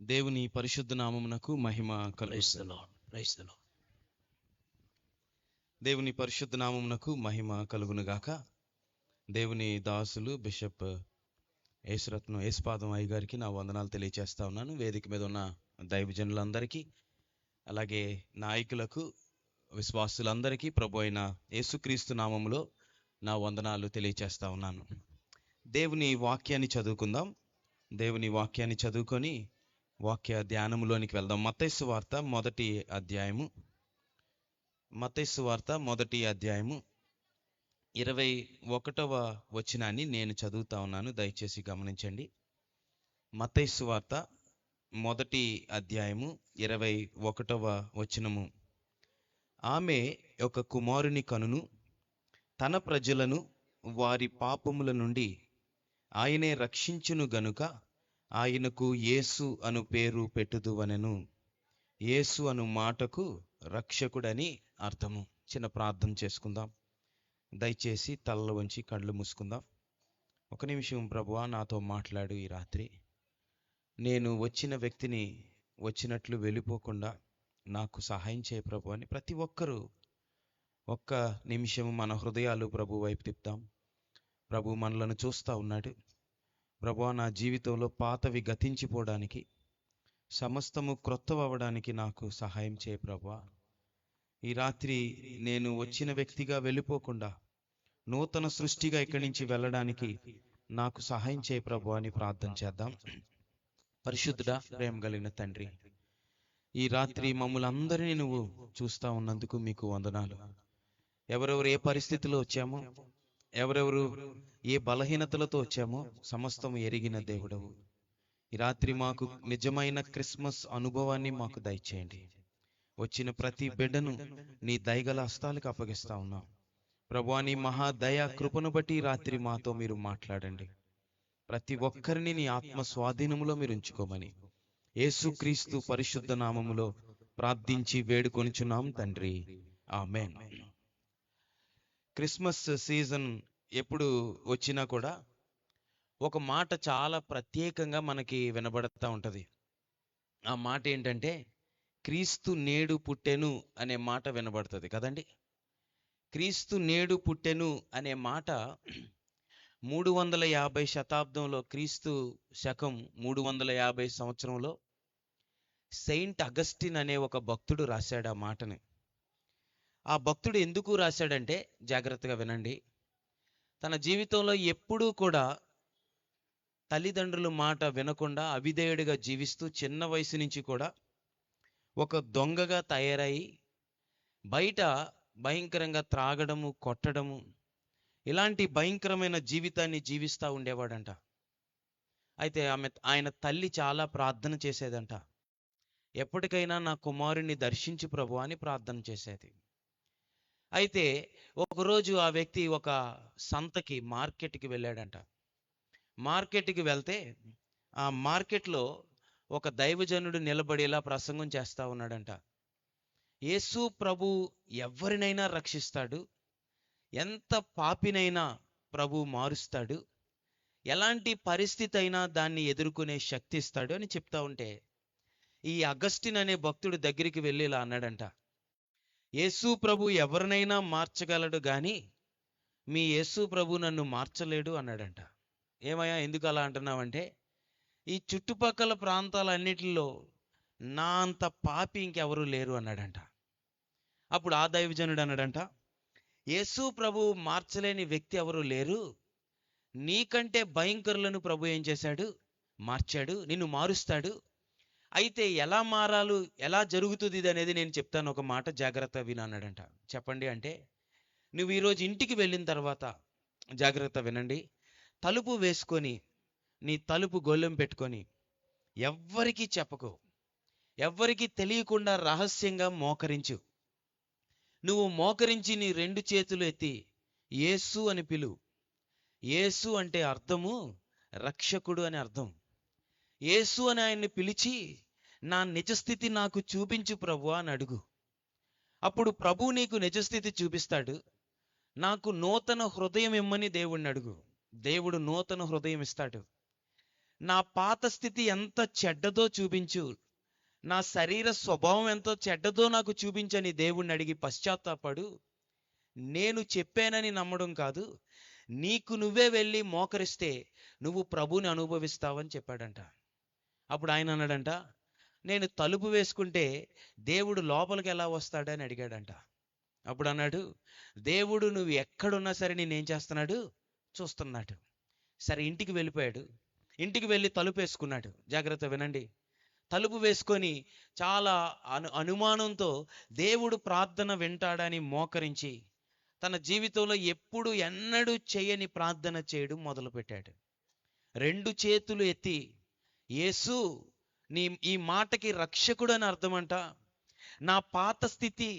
దేవుని పరిశుద్ధ నామమునకు మహిమ కలుగును. దేవుని పరిశుద్ధ నామమునకు మహిమ కలుగునుగాక. దేవుని దాసులు బిషప్ యేసురత్నం యేసుపాదం అయ్య గారికి నా వందనాలు తెలియజేస్తా ఉన్నాను. వేదిక మీద ఉన్న దైవజనులందరికీ, అలాగే నాయకులకు, విశ్వాసులందరికీ ప్రభు అయిన యేసుక్రీస్తు నామములో నా వందనాలు తెలియజేస్తా ఉన్నాను. దేవుని వాక్యాన్ని చదువుకుందాం. దేవుని వాక్యాన్ని చదువుకొని వాక్య ధ్యానములోనికి వెళ్దాం. మత్తయి సువార్త మొదటి అధ్యాయము 21వ వచనాన్ని నేను చదువుతా ఉన్నాను, దయచేసి గమనించండి. మత్తయి సువార్త మొదటి అధ్యాయము 21వ వచనము. ఆమె ఒక కుమారుని కనును, తన ప్రజలను వారి పాపముల నుండి ఆయనే రక్షించును గనుక ఆయనకు యేసు అను పేరు పెట్టుదువనెను. యేసు అను మాటకు రక్షకుడని అర్థము. చిన్న ప్రార్థన చేసుకుందాం. దయచేసి తలలు వంచి కళ్ళు మూసుకుందాం. ఒక నిమిషం ప్రభువా, నాతో మాట్లాడు. ఈ రాత్రి నేను వచ్చిన వ్యక్తిని వచ్చినట్లు వెళ్ళిపోకుండా నాకు సహాయం చేయ ప్రభు అని ప్రతి ఒక్కరూ ఒక్క నిమిషం మన హృదయాలు ప్రభు వైపు తిప్పుదాం. ప్రభు మనలను చూస్తూ ఉన్నాడు. ప్రభువా, నా జీవితంలో పాతవి గతించిపోవడానికి, సమస్తము క్రొత్తవడానికి నాకు సహాయం చేయ ప్రభువా. ఈ రాత్రి నేను వచ్చిన వ్యక్తిగా వెళ్ళిపోకుండా నూతన సృష్టిగా ఇక్కడి నుంచి వెళ్ళడానికి నాకు సహాయం చేయ ప్రభువా అని ప్రార్థన చేద్దాం. పరిశుద్ధుడా, ప్రేమ కలిగిన తండ్రి, ఈ రాత్రి మమ్మల్ని అందరినీ నువ్వు చూస్తూ ఉన్నందుకు మీకు వందనాలు. ఎవరెవరు ఏ పరిస్థితిలో వచ్చామో, ఎవరెవరు ఏ బలహీనతలతో వచ్చామో సమస్తం ఎరిగిన దేవుడవు. ఈ రాత్రి మాకు నిజమైన క్రిస్మస్ అనుభవాన్ని మాకు దయచేయండి. వచ్చిన ప్రతి బిడ్డను నీ దయగల హస్తాలకు అప్పగిస్తా ఉన్నాం ప్రభువా. నీ మహాదయ కృపను బట్టి ఈ రాత్రి మాతో మీరు మాట్లాడండి. ప్రతి ఒక్కరిని నీ ఆత్మ స్వాధీనములో మీరు ఉంచుకోమని యేసుక్రీస్తు పరిశుద్ధ నామములో ప్రార్థించి వేడుకొనిచున్నాం తండ్రి, ఆమేన్. క్రిస్మస్ సీజన్ ఎప్పుడు వచ్చినా కూడా ఒక మాట చాలా ప్రత్యేకంగా మనకి వినబడతా ఉంటుంది. ఆ మాట ఏంటంటే క్రీస్తు నేడు పుట్టెను అనే మాట వినబడుతుంది కదండి. క్రీస్తు నేడు పుట్టెను అనే మాట 350 శతాబ్దంలో, క్రీస్తు శకం 350 సంవత్సరంలో సెయింట్ అగస్టిన్ అనే ఒక భక్తుడు రాశాడు ఆ మాటని. ఆ భక్తుడు ఎందుకు రాశాడంటే, జాగ్రత్తగా వినండి, తన జీవితంలో ఎప్పుడూ కూడా తల్లిదండ్రుల మాట వినకుండా అవిధేయుడిగా జీవిస్తూ చిన్న వయసు నుంచి కూడా ఒక దొంగగా తయారై బయట భయంకరంగా త్రాగడము, కొట్టడము, ఇలాంటి భయంకరమైన జీవితాన్ని జీవిస్తూ ఉండేవాడంట. అయితే ఆయన తల్లి చాలా ప్రార్థన చేసేదంట. ఎప్పటికైనా నా కుమారుణ్ణి దర్శించు ప్రభు అని ప్రార్థన చేసేది. అయితే ఒకరోజు ఆ వ్యక్తి ఒక సంతకి, మార్కెట్కి వెళ్ళాడంట. మార్కెట్కి వెళ్తే ఆ మార్కెట్లో ఒక దైవజనుడు నిలబడి ఇలా ప్రసంగం చేస్తూ ఉన్నాడంట. యేసు ప్రభు ఎవరినైనా రక్షిస్తాడు, ఎంత పాపినైనా ప్రభు మారుస్తాడు, ఎలాంటి పరిస్థితి అయినా దాన్ని ఎదుర్కొనే శక్తి ఇస్తాడు అని చెప్తా ఉంటే ఈ అగస్టిన్ అనే భక్తుడు దగ్గరికి వెళ్ళి ఇలా అన్నాడంట, యేసు ప్రభు ఎవరినైనా మార్చగలడు కానీ మీ యేసు ప్రభు నన్ను మార్చలేడు అన్నాడంట. ఏమయ్యా, ఎందుకు అలా అంటున్నావంటే, ఈ చుట్టుపక్కల ప్రాంతాలన్నిటిలో నా అంత పాపి ఇంకెవరూ లేరు అన్నాడంట. అప్పుడు ఆ దైవజనుడు అన్నాడంట, యేసు ప్రభు మార్చలేని వ్యక్తి ఎవరు లేరు, నీకంటే భయంకరులను ప్రభు ఏం చేశాడు, మార్చాడు, నిన్ను మారుస్తాడు. అయితే ఎలా మారాలు, ఎలా జరుగుతుంది ఇది అనేది నేను చెప్తాను, ఒక మాట జాగ్రత్త విను అన్నాడంట. చెప్పండి అంటే, నువ్వు ఈరోజు ఇంటికి వెళ్ళిన తర్వాత జాగ్రత్త వినండి, తలుపు వేసుకొని నీ తలుపు గొల్లెం పెట్టుకొని ఎవ్వరికీ చెప్పకు, ఎవ్వరికీ తెలియకుండా రహస్యంగా మోకరించు. నువ్వు మోకరించి నీ 2 చేతులు ఎత్తి యేసు అని పిలు. యేసు అంటే అర్థము రక్షకుడు అని అర్థం. యేసు అని ఆయన్ని పిలిచి నా నిజస్థితి నాకు చూపించు ప్రభు అని అడుగు. అప్పుడు ప్రభు నీకు నిజస్థితి చూపిస్తాడు. నాకు నూతన హృదయం ఇమ్మని దేవుణ్ణి అడుగు, దేవుడు నూతన హృదయం ఇస్తాడు. నా పాత స్థితి ఎంత చెడ్డదో చూపించు, నా శరీర స్వభావం ఎంతో చెడ్డదో నాకు చూపించని దేవుణ్ణి అడిగి పశ్చాత్తాపడు. నేను చెప్పానని నమ్మడం కాదు, నీకు నువ్వే వెళ్ళి మోకరిస్తే నువ్వు ప్రభుని అనుభవిస్తావని చెప్పాడంట. అప్పుడు ఆయన అన్నాడంట, నేను తలుపు వేసుకుంటే దేవుడు లోపలికి ఎలా వస్తాడని అడిగాడంట. అప్పుడు అన్నాడు, దేవుడు నువ్వు ఎక్కడున్నా సరే నేనేం చేస్తున్నాడు, చూస్తున్నాడు. సరే ఇంటికి వెళ్ళిపోయాడు. ఇంటికి వెళ్ళి తలుపు వేసుకున్నాడు. జాగ్రత్త వినండి. తలుపు వేసుకొని చాలా అనుమానంతో దేవుడు ప్రార్థన వింటాడని మోకరించి తన జీవితంలో ఎప్పుడు ఎన్నడూ చేయని ప్రార్థన చేయడం మొదలుపెట్టాడు. 2 చేతులు ఎత్తి, యేసు ఈ మాటకి రక్షకుడు అని అర్థమంట, నా పాత స్థితి,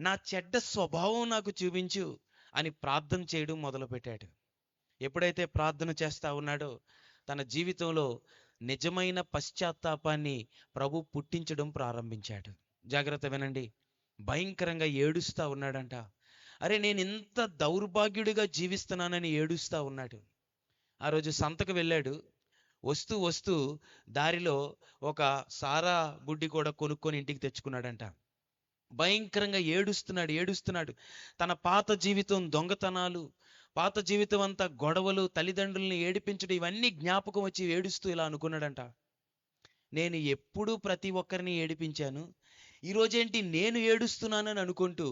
నా చెడ్డ స్వభావం నాకు చూపించు అని ప్రార్థన చేయడం మొదలుపెట్టాడు. ఎప్పుడైతే ప్రార్థన చేస్తా ఉన్నాడో తన జీవితంలో నిజమైన పశ్చాత్తాపాన్ని ప్రభు పుట్టించడం ప్రారంభించాడు. జాగ్రత్త వినండి. భయంకరంగా ఏడుస్తా ఉన్నాడంట. అరే, నేను ఇంత దౌర్భాగ్యుడిగా జీవిస్తున్నానని ఏడుస్తా ఉన్నాడు. ఆ రోజు సంతకు వెళ్ళాడు. వస్తూ వస్తూ దారిలో ఒక సారా బుడ్డి కూడా కొనుక్కొని ఇంటికి తెచ్చుకున్నాడంట. భయంకరంగా ఏడుస్తున్నాడు. తన పాత జీవితం, దొంగతనాలు, పాత జీవితం అంతా గొడవలు, తల్లిదండ్రుల్ని ఏడిపించడం, ఇవన్నీ జ్ఞాపకం వచ్చి ఏడుస్తూ ఇలా అనుకున్నాడంట, నేను ఎప్పుడూ ప్రతి ఒక్కరిని ఏడిపించాను, ఈరోజేంటి నేను ఏడుస్తున్నానని అనుకుంటూ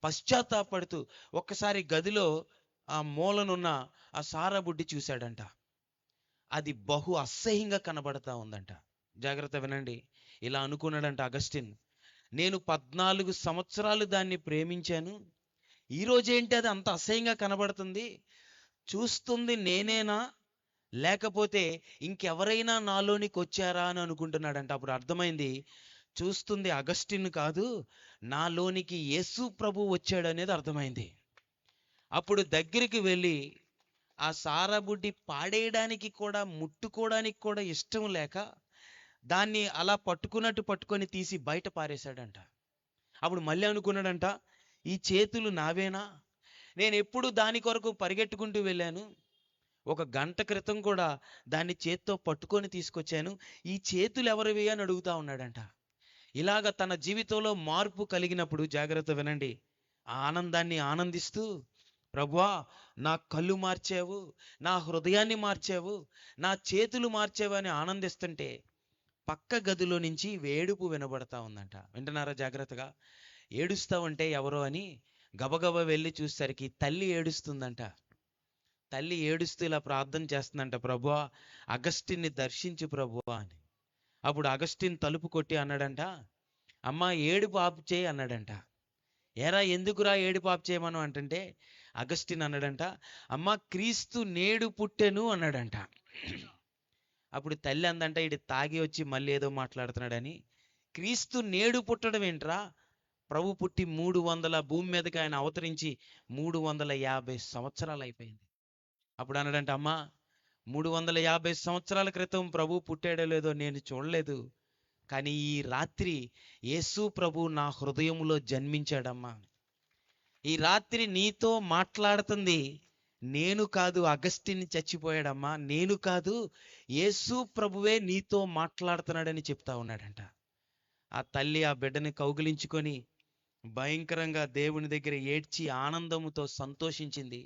పశ్చాత్తాపడుతూ ఒక్కసారి గదిలో ఆ మూలనున్న ఆ సారా బుడ్డి చూశాడంట. అది బహు అసహ్యంగా కనబడతా ఉందంట. జాగ్రత్త వినండి. ఇలా అనుకున్నాడంట అగస్టిన్, నేను 14 సంవత్సరాలు దాన్ని ప్రేమించాను, ఈరోజేంటి అది అంత అసహ్యంగా కనబడుతుంది, చూస్తుంది నేనేనా లేకపోతే ఇంకెవరైనా నాలోనికి వచ్చారా అని అనుకుంటున్నాడంట. అప్పుడు అర్థమైంది, చూస్తుంది అగస్టిన్ కాదు, నాలోనికి యేసు ప్రభు వచ్చాడు అనేది అర్థమైంది. అప్పుడు దగ్గరికి వెళ్ళి ఆ సారాబుడ్డి పాడేయడానికి కూడా, ముట్టుకోవడానికి కూడా ఇష్టం లేక దాన్ని అలా పట్టుకొని తీసి బయట పారేశాడంట. అప్పుడు మళ్ళీ అనుకున్నాడంట, ఈ చేతులు నావేనా, నేను ఎప్పుడు దాని కొరకు పరిగెట్టుకుంటూ వెళ్ళాను, 1 గంట క్రితం కూడా దాన్ని చేత్తో పట్టుకొని తీసుకొచ్చాను, ఈ చేతులు ఎవరివి అని అడుగుతా ఉన్నాడంట. ఇలాగ తన జీవితంలో మార్పు కలిగినప్పుడు, జాగ్రత్త వినండి, ఆ ఆనందాన్ని ఆనందిస్తూ, ప్రభువా నా కళ్ళు మార్చావు, నా హృదయాన్ని మార్చావు, నా చేతులు మార్చావు అని ఆనందిస్తుంటే పక్క గదిలో నుంచి వేడుపు వినబడతా ఉందంట. వింటున్నారా జాగ్రత్తగా? ఏడుస్తా ఉంటే ఎవరో అని గబగబా వెళ్ళి చూసేసరికి తల్లి ఏడుస్తుందంట. తల్లి ఏడుస్తూ ఇలా ప్రార్థన చేస్తుందంట, ప్రభువా అగస్టిన్ని దర్శించు ప్రభువా అని. అప్పుడు అగస్టిన్ తలుపు కొట్టి అన్నాడంట, అమ్మా ఏడుపు ఆపు చేయి అన్నాడంట. ఏరా ఎందుకురా ఏడుపు ఆపు చేయమను అంటుంటే అగస్టిన్ అన్నాడంట, అమ్మా క్రీస్తు నేడు పుట్టెను అన్నాడంట. అప్పుడు తల్లి అందంట, ఇటు తాగి వచ్చి మళ్ళీ ఏదో మాట్లాడుతున్నాడని. క్రీస్తు నేడు పుట్టడం ఏంట్రా, ప్రభు పుట్టి 300 భూమి మీదకి ఆయన అవతరించి 350 సంవత్సరాలు అయిపోయింది. అప్పుడు అన్నాడంట, అమ్మా 350 సంవత్సరాల క్రితం ప్రభు పుట్టాడో లేదో నేను చూడలేదు, కానీ ఈ రాత్రి యేసు ప్రభు నా హృదయంలో జన్మించాడమ్మా. ఈ రాత్రి నీతో మాట్లాడుతుంది నేను కాదు, అగస్టిన్ చచ్చిపోయాడమ్మా, నేను కాదు, యేసు ప్రభువే నీతో మాట్లాడుతున్నాడని చెప్తా ఉన్నాడంట. ఆ తల్లి ఆ బిడ్డని కౌగిలించుకొని భయంకరంగా దేవుని దగ్గర ఏడ్చి ఆనందముతో సంతోషించింది.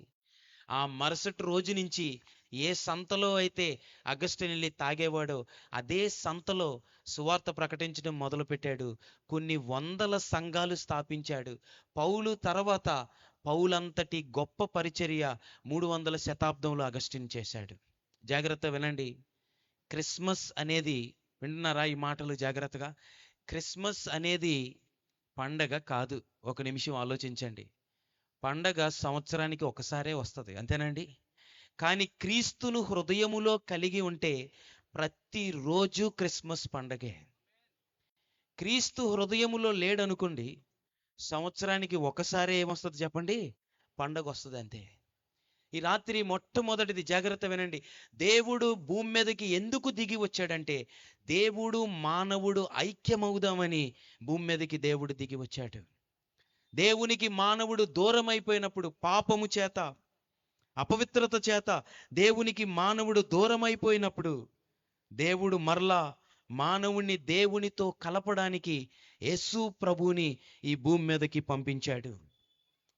ఆ మరుసటి రోజు నుంచి ఏ సంతలో అయితే అగస్టిన్ వెళ్ళి తాగేవాడో అదే సంతలో సువార్త ప్రకటించడం మొదలుపెట్టాడు. కొన్ని వందల సంఘాలు స్థాపించాడు. పౌలు తర్వాత పౌలంతటి గొప్ప పరిచర్య 300వ శతాబ్దంలో అగస్టిన్ చేశాడు. జాగ్రత్త వినండి. క్రిస్మస్ అనేది, వింటున్నారా ఈ మాటలు జాగ్రత్తగా? క్రిస్మస్ అనేది పండగ కాదు. ఒక నిమిషం ఆలోచించండి. పండగ సంవత్సరానికి ఒకసారే వస్తుంది, అంతేనండి. కానీ క్రీస్తును హృదయములో కలిగి ఉంటే ప్రతిరోజు క్రిస్మస్ పండగే. క్రీస్తు హృదయములో లేడనుకోండి, సంవత్సరానికి ఒకసారి ఏమొస్తుంది చెప్పండి, పండగ వస్తుంది అంతే. ఈ రాత్రి మొట్టమొదటిది జాగ్రత్త వినండి. దేవుడు భూమి మీదకి ఎందుకు దిగి వచ్చాడంటే, దేవుడు మానవుడు ఐక్యమవుదామని భూమి మీదకి దేవుడు దిగి వచ్చాడు. దేవునికి మానవుడు దూరం అయిపోయినప్పుడు, పాపము చేత, అపవిత్రత చేత దేవునికి మానవుడు దూరం అయిపోయినప్పుడు దేవుడు మరలా మానవుణ్ణి దేవునితో కలపడానికి యేసు ప్రభువుని ఈ భూమి మీదకి పంపించాడు.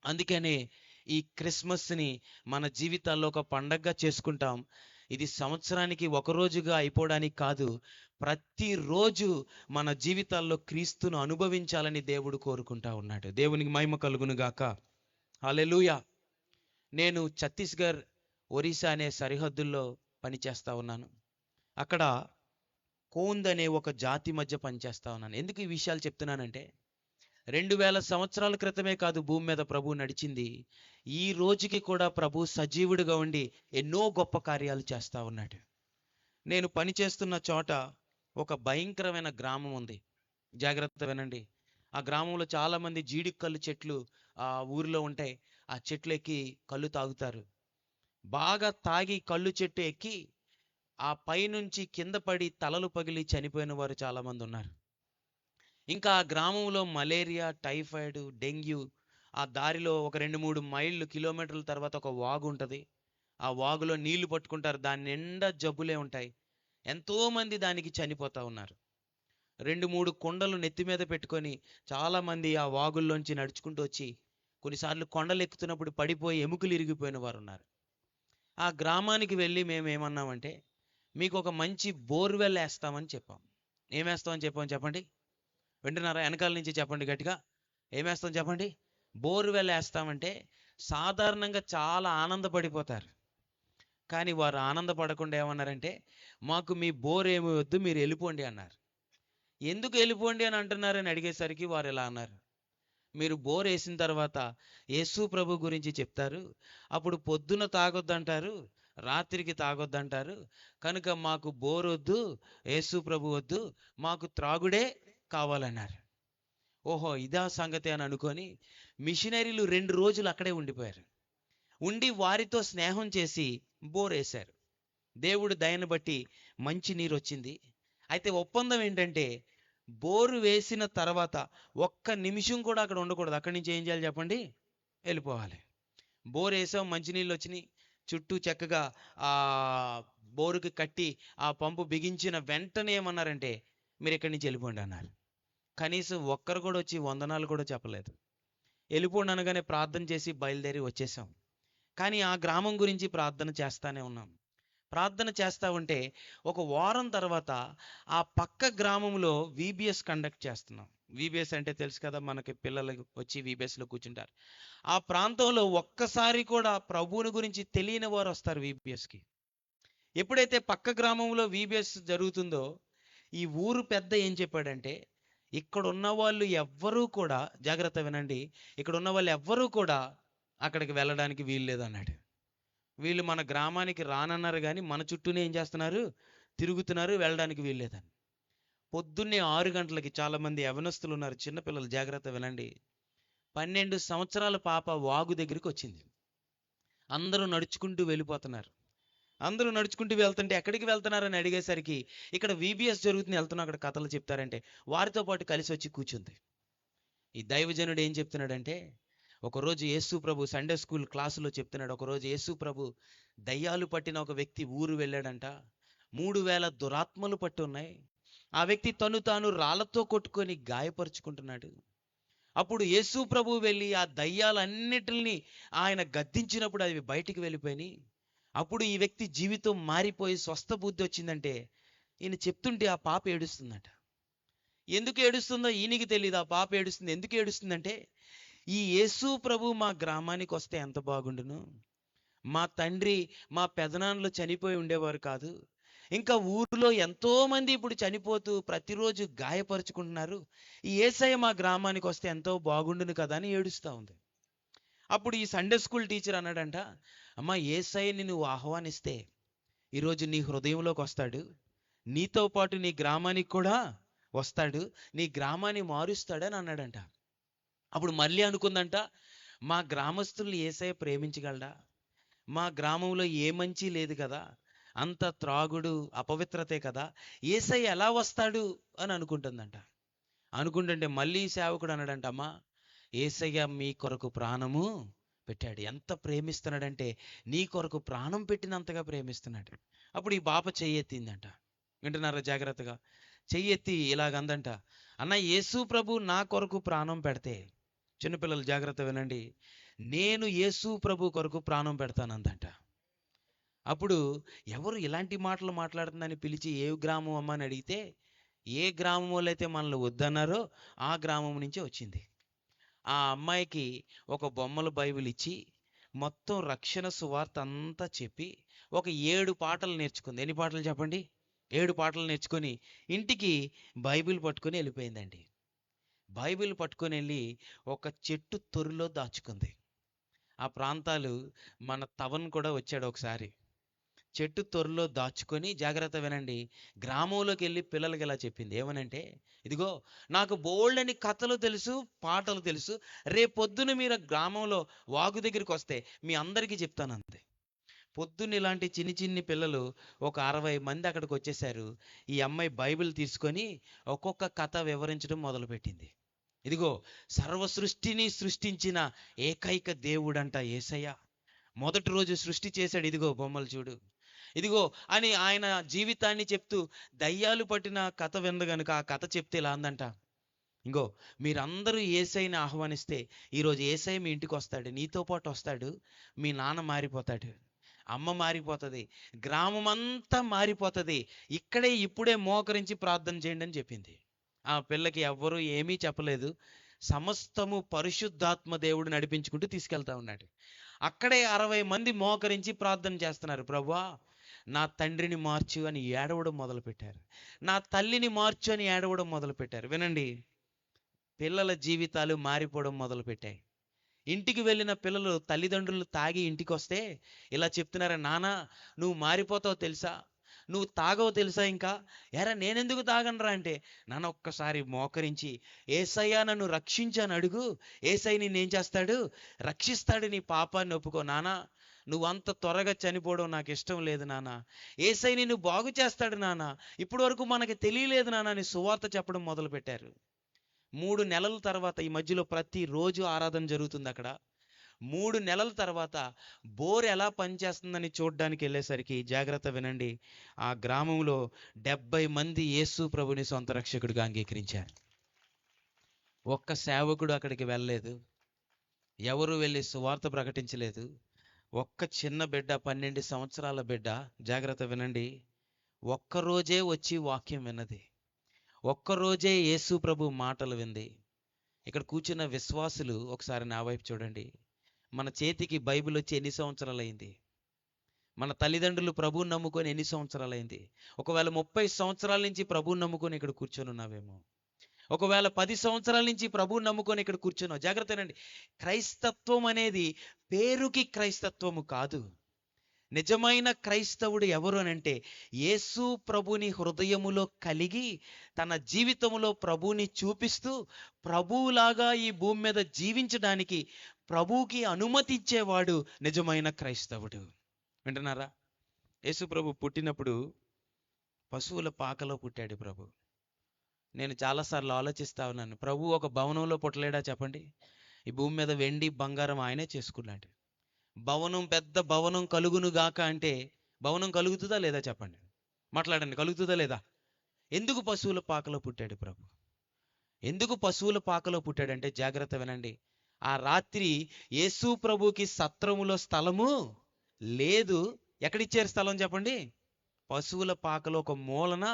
అందుకనే ఈ క్రిస్మస్ని మన జీవితాల్లో ఒక పండగగా చేసుకుంటాం. ఇది సంవత్సరానికి ఒక రోజుగా అయిపోవడానికి కాదు, ప్రతిరోజు మన జీవితాల్లో క్రీస్తును అనుభవించాలని దేవుడు కోరుకుంటా ఉన్నాడు. దేవునికి మహిమ కలుగును గాక. హల్లెలూయా. నేను ఛత్తీస్గఢ్, ఒరిస్సా అనే సరిహద్దుల్లో పనిచేస్తా ఉన్నాను. అక్కడ కోంద్ అనే ఒక జాతి మధ్య పనిచేస్తా ఉన్నాను. ఎందుకు ఈ విషయాలు చెప్తున్నానంటే, 2000 సంవత్సరాల క్రితమే కాదు భూమి మీద ప్రభు నడిచింది, ఈ రోజుకి కూడా ప్రభు సజీవుడిగా ఉండి ఎన్నో గొప్ప కార్యాలు చేస్తా ఉన్నాడు. నేను పనిచేస్తున్న చోట ఒక భయంకరమైన గ్రామం ఉంది. జాగ్రత్త వినండి. ఆ గ్రామంలో చాలామంది జీడి కళ్ళు చెట్లు ఆ ఊరిలో ఉంటాయి. ఆ చెట్లు ఎక్కి కళ్ళు తాగుతారు. బాగా తాగి కళ్ళు చెట్టు ఎక్కి ఆ పైనుంచి కింద పడి తలలు పగిలి చనిపోయిన వారు చాలామంది ఉన్నారు. ఇంకా ఆ గ్రామంలో మలేరియా, టైఫాయిడ్, డెంగ్యూ, ఆ దారిలో ఒక 2-3 మైళ్ళు కిలోమీటర్ల తర్వాత ఒక వాగు ఉంటుంది. ఆ వాగులో నీళ్లు పట్టుకుంటారు, దాని నిండా జబ్బులే ఉంటాయి. ఎంతోమంది దానికి చనిపోతా ఉన్నారు. 2-3 కుండలు నెత్తి మీద పెట్టుకొని చాలామంది ఆ వాగుల్లోంచి నడుచుకుంటూ వచ్చి కొన్నిసార్లు కొండలు ఎక్కుతున్నప్పుడు పడిపోయి ఎముకలు ఇరిగిపోయిన వారు ఉన్నారు. ఆ గ్రామానికి వెళ్ళి మేము ఏమన్నామంటే, మీకు ఒక మంచి బోర్వెల్ వేస్తామని చెప్పాం. ఏమేస్తామని చెప్పాం చెప్పండి? వింటున్నారా? వెనకాల నుంచి చెప్పండి గట్టిగా. ఏమేస్తాం చెప్పండి? బోర్వెల్ వేస్తామంటే సాధారణంగా చాలా ఆనందపడిపోతారు. కానీ వారు ఆనందపడకుండా ఏమన్నారంటే, మాకు మీ బోర్ ఏమి వద్దు, మీరు వెళ్ళిపోండి అన్నారు. ఎందుకు వెళ్ళిపోండి అని అంటున్నారని అడిగేసరికి వారు ఇలా అన్నారు, మీరు బోర్ వేసిన తర్వాత యేసు ప్రభు గురించి చెప్తారు, అప్పుడు పొద్దున తాగొద్దంటారు, రాత్రికి తాగొద్దంటారు, కనుక మాకు బోర్ వద్దు, యేసు ప్రభు వద్దు, మాకు త్రాగుడే కావాలన్నారు. ఓహో, ఇదా సంగతి అని అనుకొని మిషనరీలు 2 రోజులు అక్కడే ఉండిపోయారు. ఉండి వారితో స్నేహం చేసి బోర్ వేశారు. దేవుడు దయను బట్టి మంచి నీరు వచ్చింది. అయితే ఒప్పందం ఏంటంటే, బోరు వేసిన తర్వాత ఒక్క నిమిషం కూడా అక్కడ ఉండకూడదు. అక్కడి నుంచి ఏం చేయాలి చెప్పండి? వెళ్ళిపోవాలి. బోర్ వేసాం, మంచినీళ్ళు వచ్చినాయి, చుట్టూ చక్కగా ఆ బోరుకి కట్టి ఆ పంపు బిగించిన వెంటనే ఏమన్నారంటే, మీరు ఇక్కడి నుంచి వెళ్ళిపోండి అన్నారు. కనీసం ఒక్కరు కూడా వచ్చి వందనాలు కూడా చెప్పలేదు. వెళ్ళిపోండి అనగానే ప్రార్థన చేసి బయలుదేరి వచ్చేసాం. కానీ ఆ గ్రామం గురించి ప్రార్థన చేస్తానే ఉన్నాం. ప్రార్థన చేస్తూ ఉంటే ఒక వారం తర్వాత ఆ పక్క గ్రామంలో వీబీఎస్ కండక్ట్ చేస్తున్నాం. వీబీఎస్ అంటే తెలుసు కదా, మనకి పిల్లలు వచ్చి వీబీఎస్లో కూర్చుంటారు. ఆ ప్రాంతంలో ఒక్కసారి కూడా ప్రభువుని గురించి తెలియని వారు వస్తారు వీబీఎస్కి. ఎప్పుడైతే పక్క గ్రామంలో వీబీఎస్ జరుగుతుందో, ఈ ఊరు పెద్ద ఏం చెప్పాడంటే, ఇక్కడ ఉన్న వాళ్ళు ఎవ్వరూ కూడా, జాగ్రత్త వినండి, ఇక్కడ ఉన్న వాళ్ళు ఎవ్వరూ కూడా అక్కడికి వెళ్ళడానికి వీలు లేదన్నాడు. వీళ్ళు మన గ్రామానికి రానన్నారు కానీ మన చుట్టూనే ఏం చేస్తున్నారు? తిరుగుతున్నారు, వెళ్ళడానికి వీల్లేదని. పొద్దున్నే 6 గంటలకి చాలామంది యవనస్తులు ఉన్నారు, చిన్నపిల్లలు, జాగ్రత్త వినండి, 12 సంవత్సరాల పాప వాగు దగ్గరికి వచ్చింది. అందరూ నడుచుకుంటూ వెళ్ళిపోతున్నారు. అందరూ నడుచుకుంటూ వెళ్తుంటే ఎక్కడికి వెళ్తున్నారని అడిగేసరికి, ఇక్కడ వీబీఎస్ జరుగుతుంది, వెళ్తున్నాం, అక్కడ కథలు చెప్తారంటే వారితో పాటు కలిసి వచ్చి కూర్చుంది. ఈ దైవజనుడు ఏం చెప్తున్నాడంటే, ఒకరోజు యేసు ప్రభు సండే స్కూల్ క్లాసులో చెప్తున్నాడు, ఒకరోజు యేసు ప్రభు దయ్యాలు పట్టిన ఒక వ్యక్తి ఊరు వెళ్ళాడంట. 3000 దురాత్మలు పట్టి ఉన్నాయి. ఆ వ్యక్తి తను తాను రాళ్లతో కొట్టుకొని గాయపరుచుకుంటున్నాడు. అప్పుడు యేసు ప్రభు వెళ్ళి ఆ దయ్యాలన్నిటిని ఆయన గద్దించినప్పుడు అవి బయటికి వెళ్ళిపోయినాయి. అప్పుడు ఈ వ్యక్తి జీవితం మారిపోయి స్వస్థ బుద్ధి వచ్చిందంటే, ఈయన చెప్తుంటే ఆ పాప ఏడుస్తుందట. ఎందుకు ఏడుస్తుందో ఈయనకి తెలియదు. ఆ పాప ఏడుస్తుంది. ఎందుకు ఏడుస్తుందంటే, ఈ యేసు ప్రభు మా గ్రామానికి వస్తే ఎంత బాగుండును, మా తండ్రి మా పెదనాన్నలు చనిపోయి ఉండేవారు కాదు, ఇంకా ఊరిలో ఎంతో మంది ఇప్పుడు చనిపోతూ ప్రతిరోజు గాయపరుచుకుంటున్నారు, ఈ యేసయ్య మా గ్రామానికి వస్తే ఎంతో బాగుండును కదా అని ఏడుస్తూ ఉంది. అప్పుడు ఈ సండే స్కూల్ టీచర్ అన్నాడంట, అమ్మ, యేసయ్యని నువ్వు ఆహ్వానిస్తే ఈరోజు నీ హృదయంలోకి వస్తాడు, నీతో పాటు నీ గ్రామానికి కూడా వస్తాడు, నీ గ్రామాన్ని మారుస్తాడని అన్నాడంట. అప్పుడు మళ్ళీ అనుకుందంట, మా గ్రామస్తుల్ని యేసయ్య ప్రేమించగలడా? మా గ్రామంలో ఏ మంచి లేదు కదా, అంత త్రాగుడు అపవిత్రతే కదా, యేసయ్య ఎలా వస్తాడు అని అనుకుంటుందంట. అనుకుంటుంటే మళ్ళీ సేవకుడు అన్నాడంట, అమ్మా, యేసయ్య మీ కొరకు ప్రాణము పెట్టాడు. ఎంత ప్రేమిస్తున్నాడంటే నీ కొరకు ప్రాణం పెట్టినంతగా ప్రేమిస్తున్నాడు. అప్పుడు ఈ పాప చెయ్యెత్తిందంట. వింటున్నారా జాగ్రత్తగా? చెయ్యెత్తి ఇలాగందంట, అన్న యేసు ప్రభు నా కొరకు ప్రాణం పెడితే, చిన్నపిల్లలు జాగ్రత్త వినండి, నేను యేసు ప్రభు కొరకు ప్రాణం పెడతానందంట. అప్పుడు ఎవరు ఇలాంటి మాటలు మాట్లాడుతుందని పిలిచి ఏ గ్రామం అమ్మ అని అడిగితే, ఏ గ్రామం వాళ్ళైతే మనల్ని వద్దన్నారో ఆ గ్రామం నుంచే వచ్చింది. ఆ అమ్మాయికి ఒక బొమ్మల బైబిల్ ఇచ్చి మొత్తం రక్షణ సువార్త అంతా చెప్పి ఒక 7 పాటలు నేర్చుకుంది. ఎన్ని పాటలు చెప్పండి? 7 పాటలు నేర్చుకొని ఇంటికి బైబిల్ పట్టుకొని వెళ్ళిపోయిందండి. బైబిల్ పట్టుకొని వెళ్ళి ఒక చెట్టు తొర్రులో దాచుకుంది. ఆ ప్రాంతాలు మన తవన్ కూడా వచ్చాడు ఒకసారి. చెట్టు తొర్రలో దాచుకొని, జాగ్రత్త వినండి, గ్రామంలోకి వెళ్ళి పిల్లలకి ఇలా చెప్పింది. ఏమనంటే, ఇదిగో నాకు బోల్డని కథలు తెలుసు, పాటలు తెలుసు, రేపొద్దున మీరు గ్రామంలో వాగు దగ్గరికి వస్తే మీ అందరికీ చెప్తానంది. పొద్దున్న ఇలాంటి చిన్ని చిన్ని పిల్లలు ఒక 60 మంది అక్కడికి వచ్చేసారు. ఈ అమ్మాయి బైబిల్ తీసుకొని ఒక్కొక్క కథ వివరించడం మొదలుపెట్టింది. ఇదిగో సర్వ సృష్టిని సృష్టించిన ఏకైక దేవుడంట యేసయ్య. మొదటి రోజు సృష్టి చేశాడు, ఇదిగో బొమ్మలు చూడు, ఇదిగో అని ఆయన జీవితాన్ని చెప్తూ దయ్యాలు పట్టిన కథ వింద గనుక ఆ కథ చెప్తే ఇలా అందంట, ఇంగో మీరందరూ యేసయ్యని ఆహ్వానిస్తే ఈరోజు యేసయ్య మీ ఇంటికి వస్తాడు, నీతో పాటు వస్తాడు, మీ నాన్న మారిపోతాడు, అమ్మ మారిపోతుంది, గ్రామం అంతా మారిపోతుంది, ఇక్కడే ఇప్పుడే మోకరించి ప్రార్థన చేయండి అని చెప్పింది. ఆ పిల్లకి ఎవ్వరూ ఏమీ చెప్పలేదు. సమస్తము పరిశుద్ధాత్మ దేవుడు నడిపించుకుంటూ తీసుకెళ్తా ఉన్నాడు. అక్కడే 60 మంది మోకరించి ప్రార్థన చేస్తున్నారు. ప్రభువా నా తండ్రిని మార్చు అని ఏడవడం మొదలుపెట్టారు. నా తల్లిని మార్చు అని ఏడవడం మొదలుపెట్టారు. వినండి, పిల్లల జీవితాలు మారిపోవడం మొదలుపెట్టాయి. ఇంటికి వెళ్ళిన పిల్లలు తల్లిదండ్రులు తాగి ఇంటికి వస్తే ఇలా చెప్తున్నారు, నానా నువ్వు మారిపోతావు తెలుసా, నువ్వు తాగవు తెలుసా, ఇంకా ఎరా నేనెందుకు తాగనరా అంటే, నాన్న ఒక్కసారి మోకరించి ఏసయ్య నన్ను రక్షించని అడుగు, ఏసయ్య నేనేం చేస్తాడు, రక్షిస్తాడు, నీ పాపాన్ని ఒప్పుకో నానా, నువ్వు అంత త్వరగా చనిపోవడం నాకు ఇష్టం లేదు నాన్న, ఏసై నిన్ను బాగు చేస్తాడు నాన్న, ఇప్పటి వరకు మనకి తెలియలేదు నాన్న అని సువార్త చెప్పడం మొదలుపెట్టారు. 3 నెలల తర్వాత, ఈ మధ్యలో ప్రతిరోజు ఆరాధన జరుగుతుంది అక్కడ. 3 నెలల తర్వాత బోర్ ఎలా పనిచేస్తుందని చూడడానికి వెళ్ళేసరికి, జాగ్రత్త వినండి, ఆ గ్రామంలో 70 మంది యేసు ప్రభుని సొంత రక్షకుడిగా అంగీకరించారు. ఒక్క సేవకుడు అక్కడికి వెళ్ళలేదు, ఎవరు వెళ్ళి సువార్త ప్రకటించలేదు. ఒక్క చిన్న బిడ్డ, 12 సంవత్సరాల బిడ్డ, జాగ్రత్త వినండి, ఒక్కరోజే వచ్చి వాక్యం విన్నది, ఒక్కరోజే యేసు ప్రభు మాటలు వింది. ఇక్కడ కూర్చున్న విశ్వాసులు ఒకసారి నా వైపు చూడండి. మన చేతికి బైబిల్ వచ్చి ఎన్ని సంవత్సరాలైంది? మన తల్లిదండ్రులు ప్రభువుని నమ్ముకొని ఎన్ని సంవత్సరాలైంది? ఒకవేళ 30 సంవత్సరాల నుంచి ప్రభువుని నమ్ముకొని ఇక్కడ కూర్చొని ఉన్నావేమో, ఒకవేళ 10 సంవత్సరాల నుంచి ప్రభువుని నమ్ముకొని ఇక్కడ కూర్చున్నావు. జాగ్రత్తనండి, క్రైస్తత్వం అనేది పేరుకి క్రైస్తత్వము కాదు. నిజమైన క్రైస్తవుడు ఎవరు అనంటే, యేసు ప్రభుని హృదయములో కలిగి తన జీవితంలో ప్రభువుని చూపిస్తూ ప్రభువులాగా ఈ భూమి మీద జీవించడానికి ప్రభువుకి అనుమతి ఇచ్చేవాడు నిజమైన క్రైస్తవుడు. వింటున్నారా? యేసు ప్రభు పుట్టినప్పుడు పశువుల పాకలో పుట్టాడు ప్రభు. నేను చాలాసార్లు ఆలోచిస్తా ఉన్నాను, ప్రభు ఒక భవనంలో పుట్టలేడా చెప్పండి? ఈ భూమి మీద వెండి బంగారం ఆయనే చేసుకున్నాడు. భవనం, పెద్ద భవనం కలుగును గాక అంటే భవనం కలుగుతుందా లేదా చెప్పండి, మాట్లాడండి, కలుగుతుందా లేదా? ఎందుకు పశువుల పాకలో పుట్టాడు ప్రభు? ఎందుకు పశువుల పాకలో పుట్టాడంటే, జాగ్రత్త వినండి, ఆ రాత్రి యేసు ప్రభుకి సత్రములో స్థలము లేదు. ఎక్కడిచ్చారు స్థలం చెప్పండి? పశువుల పాకలో ఒక మూలన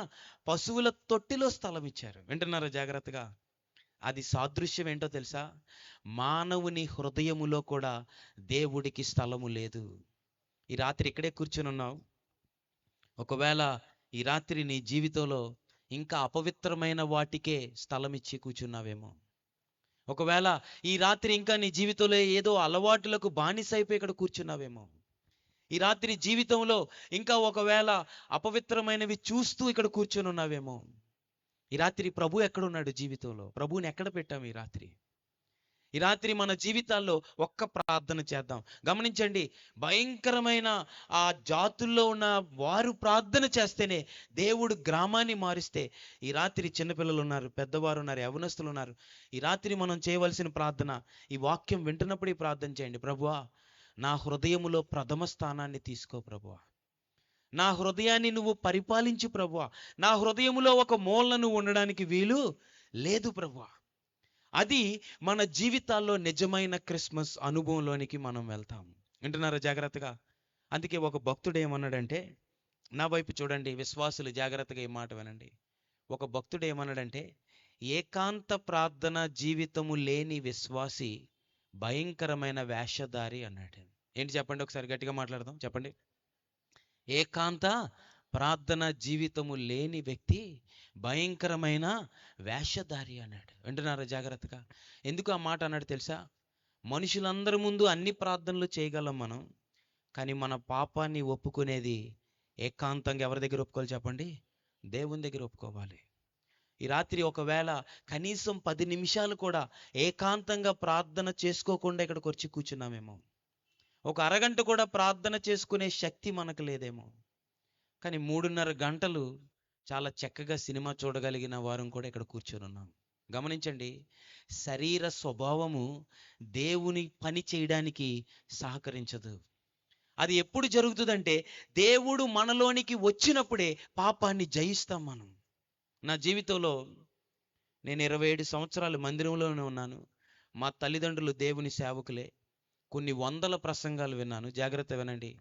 పశువుల తొట్టిలో స్థలం ఇచ్చారు. వింటున్నారా జాగ్రత్తగా? అది సాదృశ్యం ఏంటో తెలుసా? మానవుని హృదయములో కూడా దేవుడికి స్థలము లేదు. ఈ రాత్రి ఇక్కడే కూర్చుని ఉన్నావు. ఒకవేళ ఈ రాత్రి నీ జీవితంలో ఇంకా అపవిత్రమైన వాటికే స్థలం ఇచ్చి కూర్చున్నావేమో, ఒకవేళ ఈ రాత్రి ఇంకా నీ జీవితంలో ఏదో అలవాటులకు బానిసైపోయి ఇక్కడ కూర్చున్నావేమో, ఈ రాత్రి జీవితంలో ఇంకా ఒకవేళ అపవిత్రమైనవి చూస్తూ ఇక్కడ కూర్చొని ఉన్నావేమో. ఈ రాత్రి ప్రభు ఎక్కడున్నాడు జీవితంలో? ప్రభువుని ఎక్కడ పెట్టాము ఈ రాత్రి? ఈ రాత్రి మన జీవితాల్లో ఒక్క ప్రార్థన చేద్దాం. గమనించండి, భయంకరమైన ఆ జాతుల్లో ఉన్న వారు ప్రార్థన చేస్తేనే దేవుడు గ్రామాన్ని మారిస్తే, ఈ రాత్రి చిన్నపిల్లలు ఉన్నారు, పెద్దవారు ఉన్నారు, యవనస్తులు ఉన్నారు. ఈ రాత్రి మనం చేయవలసిన ప్రార్థన, ఈ వాక్యం వింటున్నప్పుడు ఈ ప్రార్థన చేయండి. ప్రభువా నా హృదయములో ప్రథమ స్థానాన్ని తీసుకో ప్రభువా. నా హృదయాన్ని నువ్వు పరిపాలించు ప్రభువా. నా హృదయములో ఒక మూలను నువ్వు ఉండడానికి వీలు లేదు ప్రభువా. అది మన జీవితాల్లో నిజమైన క్రిస్మస్ అనుభవంలోనికి మనం వెళ్తాం. వింటున్నారా జాగ్రత్తగా? అందుకే ఒక భక్తుడు ఏమన్నాడంటే, నా వైపు చూడండి విశ్వాసులు, జాగ్రత్తగా ఈ మాట వినండి. ఒక భక్తుడు ఏమన్నాడంటే, ఏకాంత ప్రార్థన జీవితము లేని విశ్వాసి భయంకరమైన వేషధారి అన్నాడు. ఏంటి చెప్పండి, ఒకసారి గట్టిగా మాట్లాడదాం చెప్పండి. ఏకాంత ప్రార్థన జీవితము లేని వ్యక్తి భయంకరమైన వేషధారి అన్నాడు. వింటున్నారా జాగ్రత్తగా? ఎందుకు ఆ మాట అన్నాడు తెలుసా? మనుషులందరి ముందు అన్ని ప్రార్థనలు చేయగలం మనం, కానీ మన పాపాన్ని ఒప్పుకునేది ఏకాంతంగా ఎవరి దగ్గర ఒప్పుకోవాలి చెప్పండి? దేవుని దగ్గర ఒప్పుకోవాలి. ఈ రాత్రి ఒకవేళ కనీసం 10 నిమిషాలు కూడా ఏకాంతంగా ప్రార్థన చేసుకోకుండా ఇక్కడికి వచ్చి కూర్చున్నామేమో, ఒక అరగంట కూడా ప్రార్థన చేసుకునే శక్తి మనకు లేదేమో, కానీ 3:30 గంటలు చాలా చక్కగా సినిమా చూడగలిగిన వారం కూడా ఇక్కడ కూర్చొని ఉన్నాం. గమనించండి, శరీర స్వభావము దేవుని పని చేయడానికి సహకరించదు. అది ఎప్పుడు జరుగుతుందంటే దేవుడు మనలోనికి వచ్చినప్పుడే పాపాన్ని జయిస్తాం మనం. నా జీవితంలో నేను 27 సంవత్సరాలు మందిరంలోనే ఉన్నాను. మా తల్లిదండ్రులు దేవుని సేవకులే. కొన్ని వందల ప్రసంగాలు విన్నాను, జాగ్రత్త వినండి.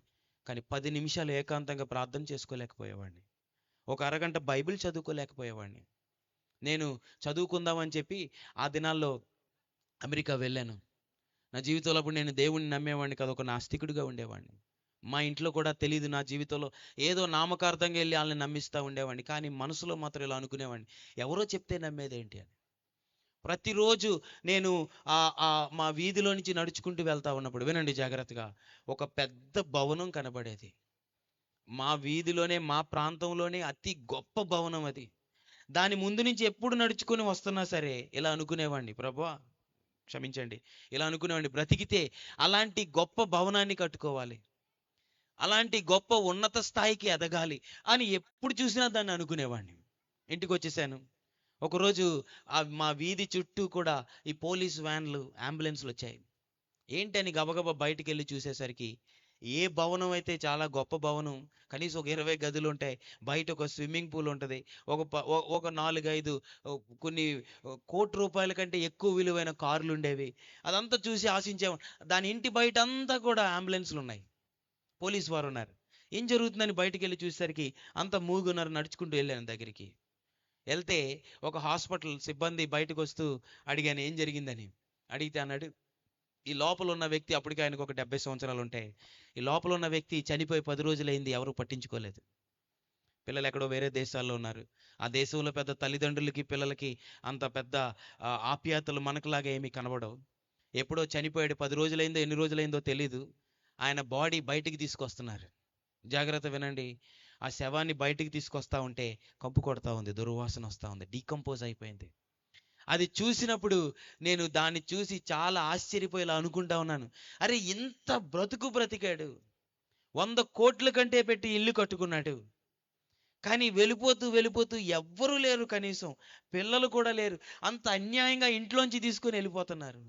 కానీ 10 నిమిషాలు ఏకాంతంగా ప్రార్థన చేసుకోలేకపోయేవాడిని. ఒక అరగంట బైబిల్ చదువుకోలేకపోయేవాడిని. నేను చదువుకుందామని చెప్పి ఆ దినాల్లో అమెరికా వెళ్ళాను. నా జీవితంలో అప్పుడు నేను దేవుణ్ణి నమ్మేవాడిని కాదు, ఒక నాస్తికుడిగా ఉండేవాడిని. మా ఇంట్లో కూడా తెలియదు నా జీవితంలో, ఏదో నామకార్థంగా వెళ్ళి వాళ్ళని నమ్మిస్తూ ఉండేవాడిని. కానీ మనసులో మాత్రం ఇలా అనుకునేవాడిని, ఎవరో చెప్తే నమ్మేదేంటి అని. ప్రతిరోజు నేను మా వీధిలో నుంచి నడుచుకుంటూ వెళ్తా ఉన్నప్పుడు, వినండి జాగ్రత్తగా, ఒక పెద్ద భవనం కనబడేది. మా వీధిలోనే, మా ప్రాంతంలోనే అతి గొప్ప భవనం అది. దాని ముందు నుంచి ఎప్పుడు నడుచుకొని వస్తున్నా సరే ఇలా అనుకునేవాడిని, ప్రభువా క్షమించండి, ఇలా అనుకునేవాడిని, బ్రతికితే అలాంటి గొప్ప భవనాన్ని కట్టుకోవాలి, అలాంటి గొప్ప ఉన్నత స్థాయికి ఎదగాలి అని ఎప్పుడు చూసినా దాన్ని అనుకునేవాడిని. ఇంటికి వచ్చేసాను. ఒకరోజు మా వీధి చుట్టూ కూడా ఈ పోలీస్ వ్యాన్లు, అంబులెన్స్లు వచ్చాయి. ఏంటని గబగబా బయటికి వెళ్ళి చూసేసరికి, ఏ భవనం అయితే చాలా గొప్ప భవనం, కనీసం ఒక 20 గదులు ఉంటాయి, బయట ఒక స్విమ్మింగ్ పూల్ ఉంటుంది, ఒక 4-5 కొన్ని కోటి రూపాయల కంటే ఎక్కువ విలువైన కార్లు ఉండేవి. అదంతా చూసి ఆశించాము. దాని ఇంటి బయట అంతా కూడా అంబులెన్స్లు ఉన్నాయి, పోలీసు వారు ఉన్నారు. ఏం జరుగుతుందని బయటికి వెళ్ళి చూసేసరికి అంత మూగున్నారు. నడుచుకుంటూ వెళ్ళాను దగ్గరికి. వెళ్తే ఒక హాస్పిటల్ సిబ్బంది బయటకు వస్తూ అడిగాను ఏం జరిగిందని. అడిగితే అన్నాడు, ఈ లోపల ఉన్న వ్యక్తి, అప్పటికి ఆయనకు ఒక 70 సంవత్సరాలు ఉంటాయి, ఈ లోపల ఉన్న వ్యక్తి చనిపోయి 10 రోజులైంది, ఎవరు పట్టించుకోలేదు. పిల్లలు ఎక్కడో వేరే దేశాల్లో ఉన్నారు. ఆ దేశంలో పెద్ద తల్లిదండ్రులకి పిల్లలకి అంత పెద్ద ఆప్యాయతలు మనకులాగా ఏమీ కనబడవు. ఎప్పుడో చనిపోయాడు, 10 రోజులైందో ఎన్ని రోజులైందో తెలీదు. ఆయన బాడీ బయటికి తీసుకొస్తున్నారు. జాగ్రత్త వినండి, ఆ శవాన్ని బయటికి తీసుకొస్తా ఉంటే కంపు కొడతా ఉంది, దుర్వాసన వస్తూ ఉంది, డీకంపోజ్ అయిపోయింది. అది చూసినప్పుడు నేను దాన్ని చూసి చాలా ఆశ్చర్యపోయేలా అనుకుంటా ఉన్నాను, అరే ఇంత బ్రతికాడు, 100 కోట్ల కంటే పెట్టి ఇల్లు కట్టుకున్నాడు, కానీ వెళ్ళిపోతూ ఎవ్వరూ లేరు, కనీసం పిల్లలు కూడా లేరు, అంత అన్యాయంగా ఇంట్లోంచి తీసుకుని వెళ్ళిపోతున్నారు.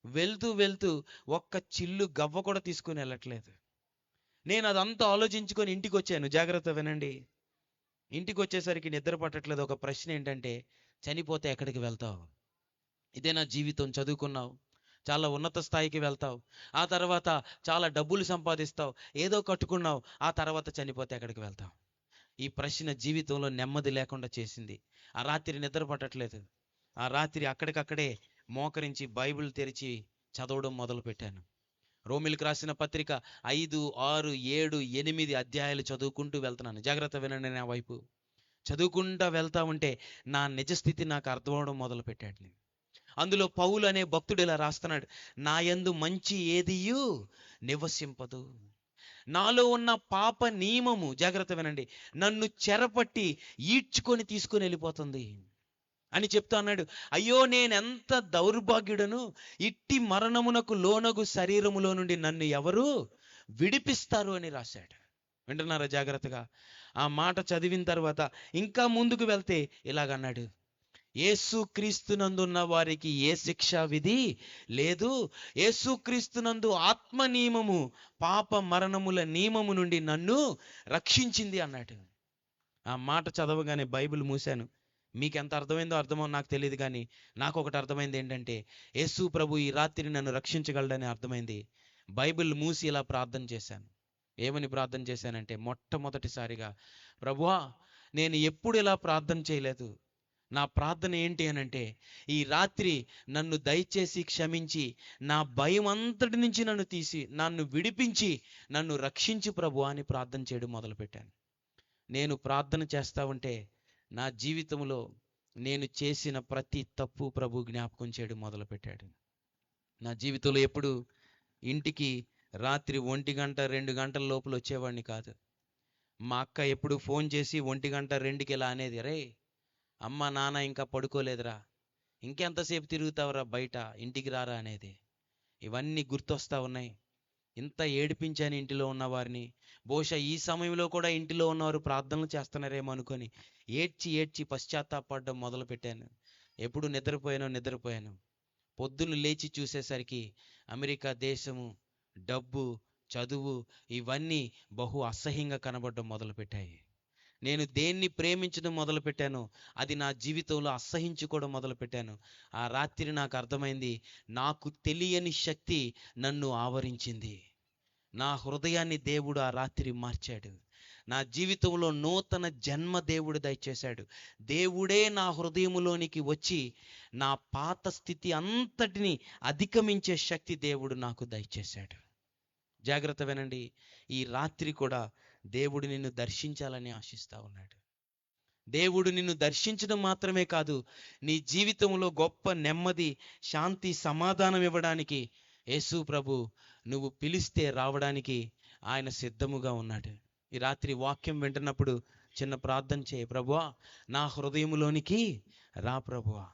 వెళ్తూ ఒక్క చిల్లు గవ్వ కూడా తీసుకుని వెళ్ళట్లేదు. నేను అదంతా ఆలోచించుకొని ఇంటికి వచ్చాను. జాగ్రత్త వినండి, ఇంటికి వచ్చేసరికి నిద్ర పట్టట్లేదు. ఒక ప్రశ్న ఏంటంటే, చనిపోతే ఎక్కడికి వెళ్తావు? ఇదే నా జీవితం, చదువుకున్నావు, చాలా ఉన్నత స్థాయికి వెళ్తావు, ఆ తర్వాత చాలా డబ్బులు సంపాదిస్తావు, ఏదో కట్టుకున్నావు, ఆ తర్వాత చనిపోతే ఎక్కడికి వెళ్తావు? ఈ ప్రశ్న జీవితంలో నెమ్మది లేకుండా చేసింది. ఆ రాత్రి నిద్ర పట్టట్లేదు. ఆ రాత్రి అక్కడికక్కడే మోకరించి బైబిల్ తెరిచి చదవడం మొదలుపెట్టాను. రోమిలకు రాసిన పత్రిక 5, 6, 7, 8 అధ్యాయాలు చదువుకుంటూ వెళ్తున్నాను. జాగ్రత్త వినండి, నా వైపు చదువుకుంటూ వెళ్తా ఉంటే నా నిజస్థితి నాకు అర్థమవడం మొదలుపెట్టాడు. అందులో పౌలు అనే భక్తుడు ఇలా రాస్తున్నాడు, నా యందు మంచి ఏదియు నివసింపదు, నాలో ఉన్న పాప నియమము, జాగ్రత్త వినండి, నన్ను చెరపట్టి ఈడ్చుకొని తీసుకొని వెళ్ళిపోతుంది అని చెప్తా అన్నాడు. అయ్యో నేనెంత దౌర్భాగ్యుడను, ఇట్టి మరణమునకు లోనగు శరీరములో నుండి నన్ను ఎవరు విడిపిస్తారు అని రాశాడు. వింటున్నారా జాగ్రత్తగా? ఆ మాట చదివిన తర్వాత ఇంకా ముందుకు వెళ్తే ఇలాగన్నాడు, యేసుక్రీస్తునందున్న వారికి ఏ శిక్షా విధి లేదు. యేసుక్రీస్తునందు ఆత్మ నియమము పాప మరణముల నియమము నుండి నన్ను రక్షించింది అన్నాడు. ఆ మాట చదవగానే బైబిల్ మూశాను. మీకు ఎంత అర్థమైందో అర్థమో నాకు తెలియదు, కానీ నాకు ఒకటి అర్థమైంది. ఏంటంటే యేసు ప్రభు ఈ రాత్రి నన్ను రక్షించగలడని అర్థమైంది. బైబిల్ మూసి ఇలా ప్రార్థన చేశాను. ఏమని ప్రార్థన చేశానంటే, మొట్టమొదటిసారిగా ప్రభువా, నేను ఎప్పుడు ఇలా ప్రార్థన చేయలేదు. నా ప్రార్థన ఏంటి అనంటే, ఈ రాత్రి నన్ను దయచేసి క్షమించి నా భయం అంతటి నుంచి నన్ను తీసి నన్ను విడిపించి నన్ను రక్షించు ప్రభువా అని ప్రార్థన చేయడం మొదలుపెట్టాను. నేను ప్రార్థన చేస్తా ఉంటే నా జీవితంలో నేను చేసిన ప్రతి తప్పు ప్రభు జ్ఞాపకం చేయడం మొదలుపెట్టాడు. నా జీవితంలో ఎప్పుడు ఇంటికి రాత్రి 1 గంట 2 గంటల లోపల వచ్చేవాడిని కాదు. మా అక్క ఎప్పుడు ఫోన్ చేసి 1 గంట 2కి ఇలా అనేది, రే అమ్మ నాన్న ఇంకా పడుకోలేదురా, ఇంకెంతసేపు తిరుగుతావురా బయట, ఇంటికి రారా అనేది. ఇవన్నీ గుర్తొస్తా ఉన్నాయి. ఇంత ఏడిపించాను ఇంటిలో ఉన్న వారిని. బహుశా ఈ సమయంలో కూడా ఇంటిలో ఉన్నవారు ప్రార్థనలు చేస్తున్నారేమో అనుకొని ఏడ్చి ఏడ్చి పశ్చాత్తాపడడం మొదలుపెట్టాను. ఎప్పుడు నిద్రపోయాను. పొద్దున్న లేచి చూసేసరికి అమెరికా దేశము, డబ్బు, చదువు ఇవన్నీ బహు అసహ్యంగా కనబడడం మొదలుపెట్టాయి. నేను దేన్ని ప్రేమించడం మొదలుపెట్టానో అది నా జీవితంలో అసహించుకోవడం మొదలుపెట్టాను. ఆ రాత్రి నాకు అర్థమైంది, నాకు తెలియని శక్తి నన్ను ఆవరించింది. నా హృదయాన్ని దేవుడు ఆ రాత్రి మార్చాడు. నా జీవితంలో నూతన జన్మ దేవుడు దయచేశాడు. దేవుడే నా హృదయములోనికి వచ్చి నా పాత స్థితి అంతటిని అధిగమించే శక్తి దేవుడు నాకు దయచేశాడు. జాగ్రత్త వినండి, ఈ రాత్రి కూడా దేవుడు నిన్ను దర్శించాలని ఆశిస్తా ఉన్నాడు. దేవుడు నిన్ను దర్శించడం మాత్రమే కాదు, నీ జీవితంలో గొప్ప నెమ్మది, శాంతి, సమాధానం ఇవ్వడానికి యేసు ప్రభు నువ్వు పిలిస్తే రావడానికి ఆయన సిద్ధముగా ఉన్నాడు. ఈ రాత్రి వాక్యం వింటున్నప్పుడు చిన్న ప్రార్థన చేయి. ప్రభువా, నా హృదయంలోనికి రా ప్రభువా.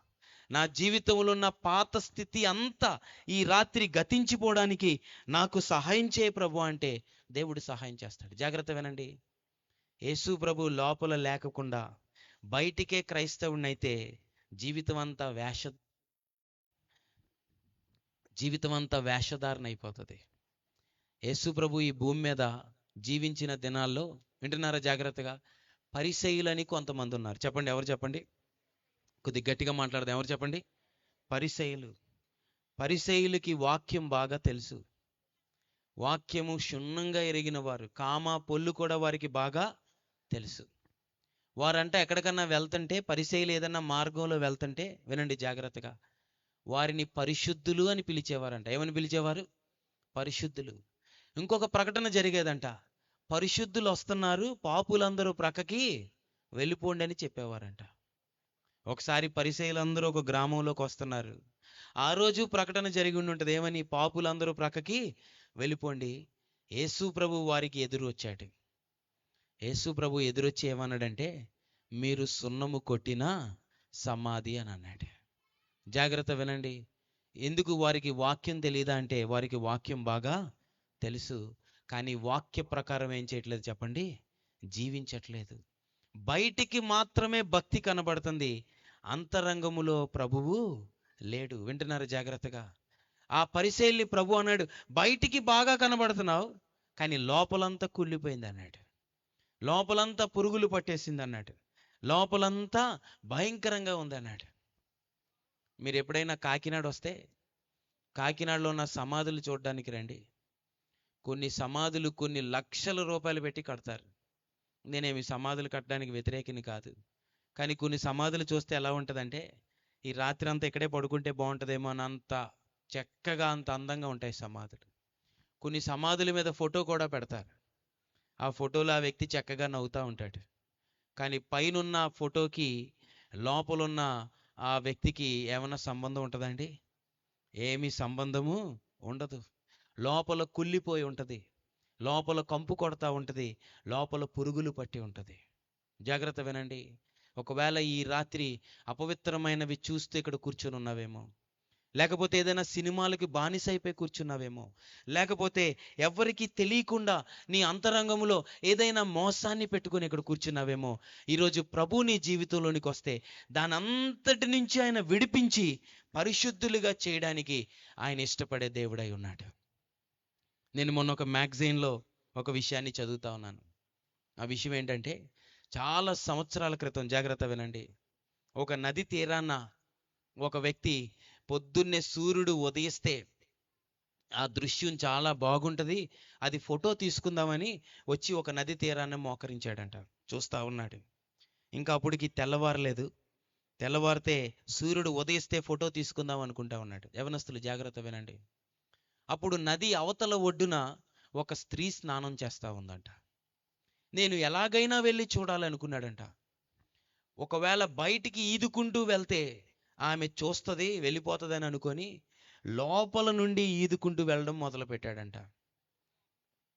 నా జీవితంలో ఉన్న పాత స్థితి అంతా ఈ రాత్రి గతించిపోవడానికి నాకు సహాయం చేయి ప్రభు అంటే దేవుడు సహాయం చేస్తాడు. జాగ్రత్త వినండి, యేసు ప్రభు లోపల లేకుండా బయటికే క్రైస్తవునైతే జీవితం అంతా వేషధారణ అయిపోతుంది. యేసు ప్రభు ఈ భూమి మీద జీవించిన దినాల్లో, వింటున్నారా జాగ్రత్తగా, పరిసయ్యులని కొంతమంది ఉన్నారు. చెప్పండి, ఎవరు చెప్పండి? కొద్దిగా గట్టిగా మాట్లాడదాం. ఎవరు చెప్పండి? పరిసయ్యులకి వాక్యం బాగా తెలుసు. వాక్యము క్షుణ్ణంగా ఎరిగిన వారు, కామా పొల్లు కూడా వారికి బాగా తెలుసు. వారంట ఎక్కడికన్నా వెళ్తుంటే, పరిసయ్యులు ఏదన్నా మార్గంలో వెళ్తుంటే, వినండి జాగ్రత్తగా, వారిని పరిశుద్ధులు అని పిలిచేవారంట. ఏమని పిలిచేవారు? పరిశుద్ధులు. ఇంకొక ప్రకటన జరిగేదంట, పరిశుద్ధులు వస్తున్నారు, పాపులందరూ ప్రక్కకి వెళ్ళిపోండి అని చెప్పేవారంట. ఒకసారి పరిసయ్యులందరూ ఒక గ్రామంలోకి వస్తున్నారు. ఆ రోజు ప్రకటన జరిగి ఉంటుంది, ఏమని? పాపులందరూ ప్రక్కకి వెళ్ళిపోండి. యేసు ప్రభు వారికి ఎదురు వచ్చాడు. యేసు ప్రభు ఎదురొచ్చి ఏమన్నాడంటే, మీరు సున్నము కొట్టిన సమాధి అని అన్నాడు. జాగ్రత్త వినండి, ఎందుకు వారికి వాక్యం తెలియదా అంటే, వారికి వాక్యం బాగా తెలుసు, కానీ వాక్య ప్రకారం ఏం చేయట్లేదు చెప్పండి? జీవించట్లేదు. బయటికి మాత్రమే భక్తి కనబడుతుంది, అంతరంగములో ప్రభువు లేడు. వింటున్నారు జాగ్రత్తగా? ఆ పరిసయ్యుల్ని ప్రభు అన్నాడు, బయటికి బాగా కనబడుతున్నావు కానీ లోపలంతా కుళ్ళిపోయింది అన్నాడు. లోపలంతా పురుగులు పట్టేసింది అన్నాడు. లోపలంతా భయంకరంగా ఉంది అన్నాడు. మీరు ఎప్పుడైనా కాకినాడ వస్తే కాకినాడలో ఉన్న సమాధులు చూడడానికి రండి. కొన్ని సమాధులు కొన్ని లక్షల రూపాయలు పెట్టి కడతారు. నేనేమి సమాధులు కట్టడానికి వ్యతిరేకిని కాదు, కానీ కొన్ని సమాధులు చూస్తే ఎలా ఉంటుందంటే, ఈ రాత్రి అంతా ఇక్కడే పడుకుంటే బాగుంటుందేమో అని అంత చక్కగా, అంత అందంగా ఉంటాయి సమాధులు. కొన్ని సమాధుల మీద ఫోటో కూడా పెడతారు. ఆ ఫోటోలో ఆ వ్యక్తి చక్కగా నవ్వుతూ ఉంటాడు, కానీ పైనున్న ఫోటోకి లోపలున్న ఆ వ్యక్తికి ఏమైనా సంబంధం ఉంటుందండి? ఏమీ సంబంధము ఉండదు. లోపల కుళ్ళిపోయి ఉంటుంది, లోపల కంపు కొడతా ఉంటుంది, లోపల పురుగులు పట్టి ఉంటుంది. జాగ్రత్త వినండి, ఒకవేళ ఈ రాత్రి అపవిత్రమైనవి చూస్తూ ఇక్కడ కూర్చొని ఉన్నావేమో, లేకపోతే ఏదైనా సినిమాలకి బానిస అయిపోయి కూర్చున్నావేమో, లేకపోతే ఎవ్వరికీ తెలియకుండా నీ అంతరంగంలో ఏదైనా మోసాన్ని పెట్టుకొని ఇక్కడ కూర్చున్నావేమో. ఈరోజు ప్రభు నీ జీవితంలోనికి వస్తే దాని అంతటి నుంచి ఆయన విడిపించి పరిశుద్ధులుగా చేయడానికి ఆయన ఇష్టపడే దేవుడై ఉన్నాడు. నేను మొన్న ఒక మ్యాగజైన్లో ఒక విషయాన్ని చదువుతా ఉన్నాను. ఆ విషయం ఏంటంటే, చాలా సంవత్సరాల క్రితం, జాగ్రత్త వినండి, ఒక నది తీరాన ఒక వ్యక్తి పొద్దున్నే సూర్యుడు ఉదయిస్తే ఆ దృశ్యం చాలా బాగుంటుంది, అది ఫోటో తీసుకుందామని వచ్చి ఒక నది తీరాన్ని మోకరించాడంట. చూస్తా ఉన్నాడు. ఇంకా అప్పటికి తెల్లవారలేదు. తెల్లవారితే సూర్యుడు ఉదయిస్తే ఫోటో తీసుకుందాం అనుకుంటా ఉన్నాడు. యవనస్తులు జాగ్రత్త వినండి. అప్పుడు నది అవతల ఒడ్డున ఒక స్త్రీ స్నానం చేస్తూ ఉందంట. నేను ఎలాగైనా వెళ్ళి చూడాలనుకున్నాడంట. ఒకవేళ బయటికి ఈదుకుంటూ వెళ్తే ఆమె చూస్తుంది, వెళ్ళిపోతుందని అనుకొని లోపల నుండి ఈదుకుంటూ వెళ్ళడం మొదలు పెట్టాడంట.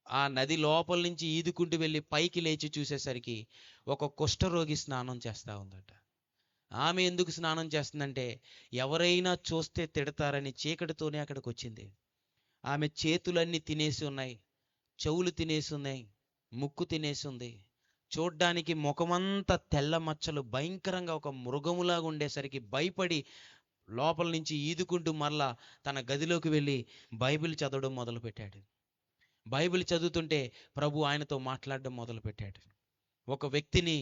ఆ నది లోపల నుంచి ఈదుకుంటూ వెళ్ళి పైకి లేచి చూసేసరికి ఒక కుష్ఠరోగి స్నానం చేస్తూ ఉందట. ఆమె ఎందుకు స్నానం చేస్తుందంటే, ఎవరైనా చూస్తే తిడతారని చీకటితోనే అక్కడికి వచ్చింది. ఆమె చేతులన్నీ తినేసి ఉన్నాయి, చెవులు తినేసి ఉన్నాయి, ముక్కు తినేసి ఉంది. చూడ్డానికి ముఖమంతా తెల్ల మచ్చలు, భయంకరంగా ఒక మృగములాగా ఉండేసరికి భయపడి లోపల నుంచి ఈదుకుంటూ మరలా తన గదిలోకి వెళ్ళి బైబిల్ చదవడం మొదలుపెట్టాడు. బైబిల్ చదువుతుంటే ప్రభు ఆయనతో మాట్లాడడం మొదలుపెట్టాడు. ఒక వ్యక్తిని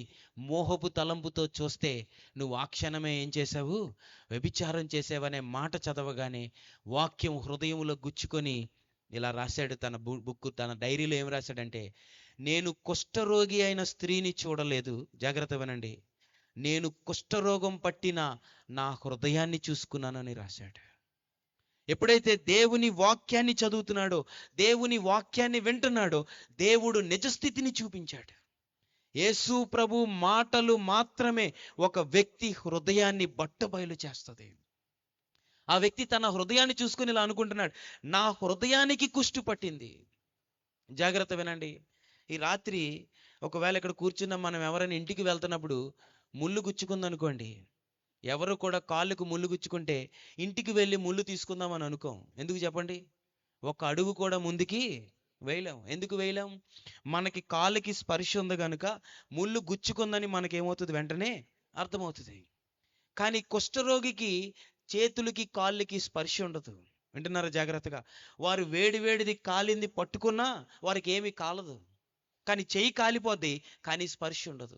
మోహపు తలంపుతో చూస్తే నువ్వు ఆ క్షణమే ఏం చేశావు, వ్యభిచారం చేసావనే మాట చదవగానే వాక్యం హృదయంలో గుచ్చుకొని ఇలా రాశాడు. తన బుక్, తన డైరీలో ఏం రాశాడంటే, నేను కుష్ఠరోగి అయిన స్త్రీని చూడలేదు, జాగ్రత్త వినండి, నేను కుష్ఠరోగం పట్టిన నా హృదయాన్ని చూసుకున్నానని రాశాడు. ఎప్పుడైతే దేవుని వాక్యాన్ని చదువుతున్నాడో, దేవుని వాక్యాన్ని వింటున్నాడో, దేవుడు నిజస్థితిని చూపించాడు. యేసు ప్రభు మాటలు మాత్రమే ఒక వ్యక్తి హృదయాన్ని బట్టబయలు చేస్తుంది. ఆ వ్యక్తి తన హృదయాన్ని చూసుకుని ఇలా అనుకుంటున్నాడు, నా హృదయానికి కుష్టు పట్టింది. జాగ్రత్త వినండి. ఈ రాత్రి ఒకవేళ ఇక్కడ కూర్చున్న మనం ఎవరైనా ఇంటికి వెళ్తున్నప్పుడు ముళ్ళు గుచ్చుకుందనుకోండి, ఎవరు కూడా కాళ్ళకు ముళ్ళు గుచ్చుకుంటే ఇంటికి వెళ్ళి ముళ్ళు తీసుకుందామని అనుకోం. ఎందుకు చెప్పండి? ఒక అడుగు కూడా ముందుకి వేయలేం. ఎందుకు వేయలేం? మనకి కాళ్ళకి స్పర్శ ఉంది కనుక ముళ్ళు గుచ్చుకుందని మనకేమవుతుంది, వెంటనే అర్థమవుతుంది. కానీ కుష్ఠరోగికి చేతులకి కాళ్ళకి స్పర్శ ఉండదు. వింటున్నారా జాగ్రత్తగా? వారు వేడివేడిది కాలింది పట్టుకున్నా వారికి ఏమీ కాలదు, కానీ చెయ్యి కాలిపోద్ది, కానీ స్పర్శ ఉండదు.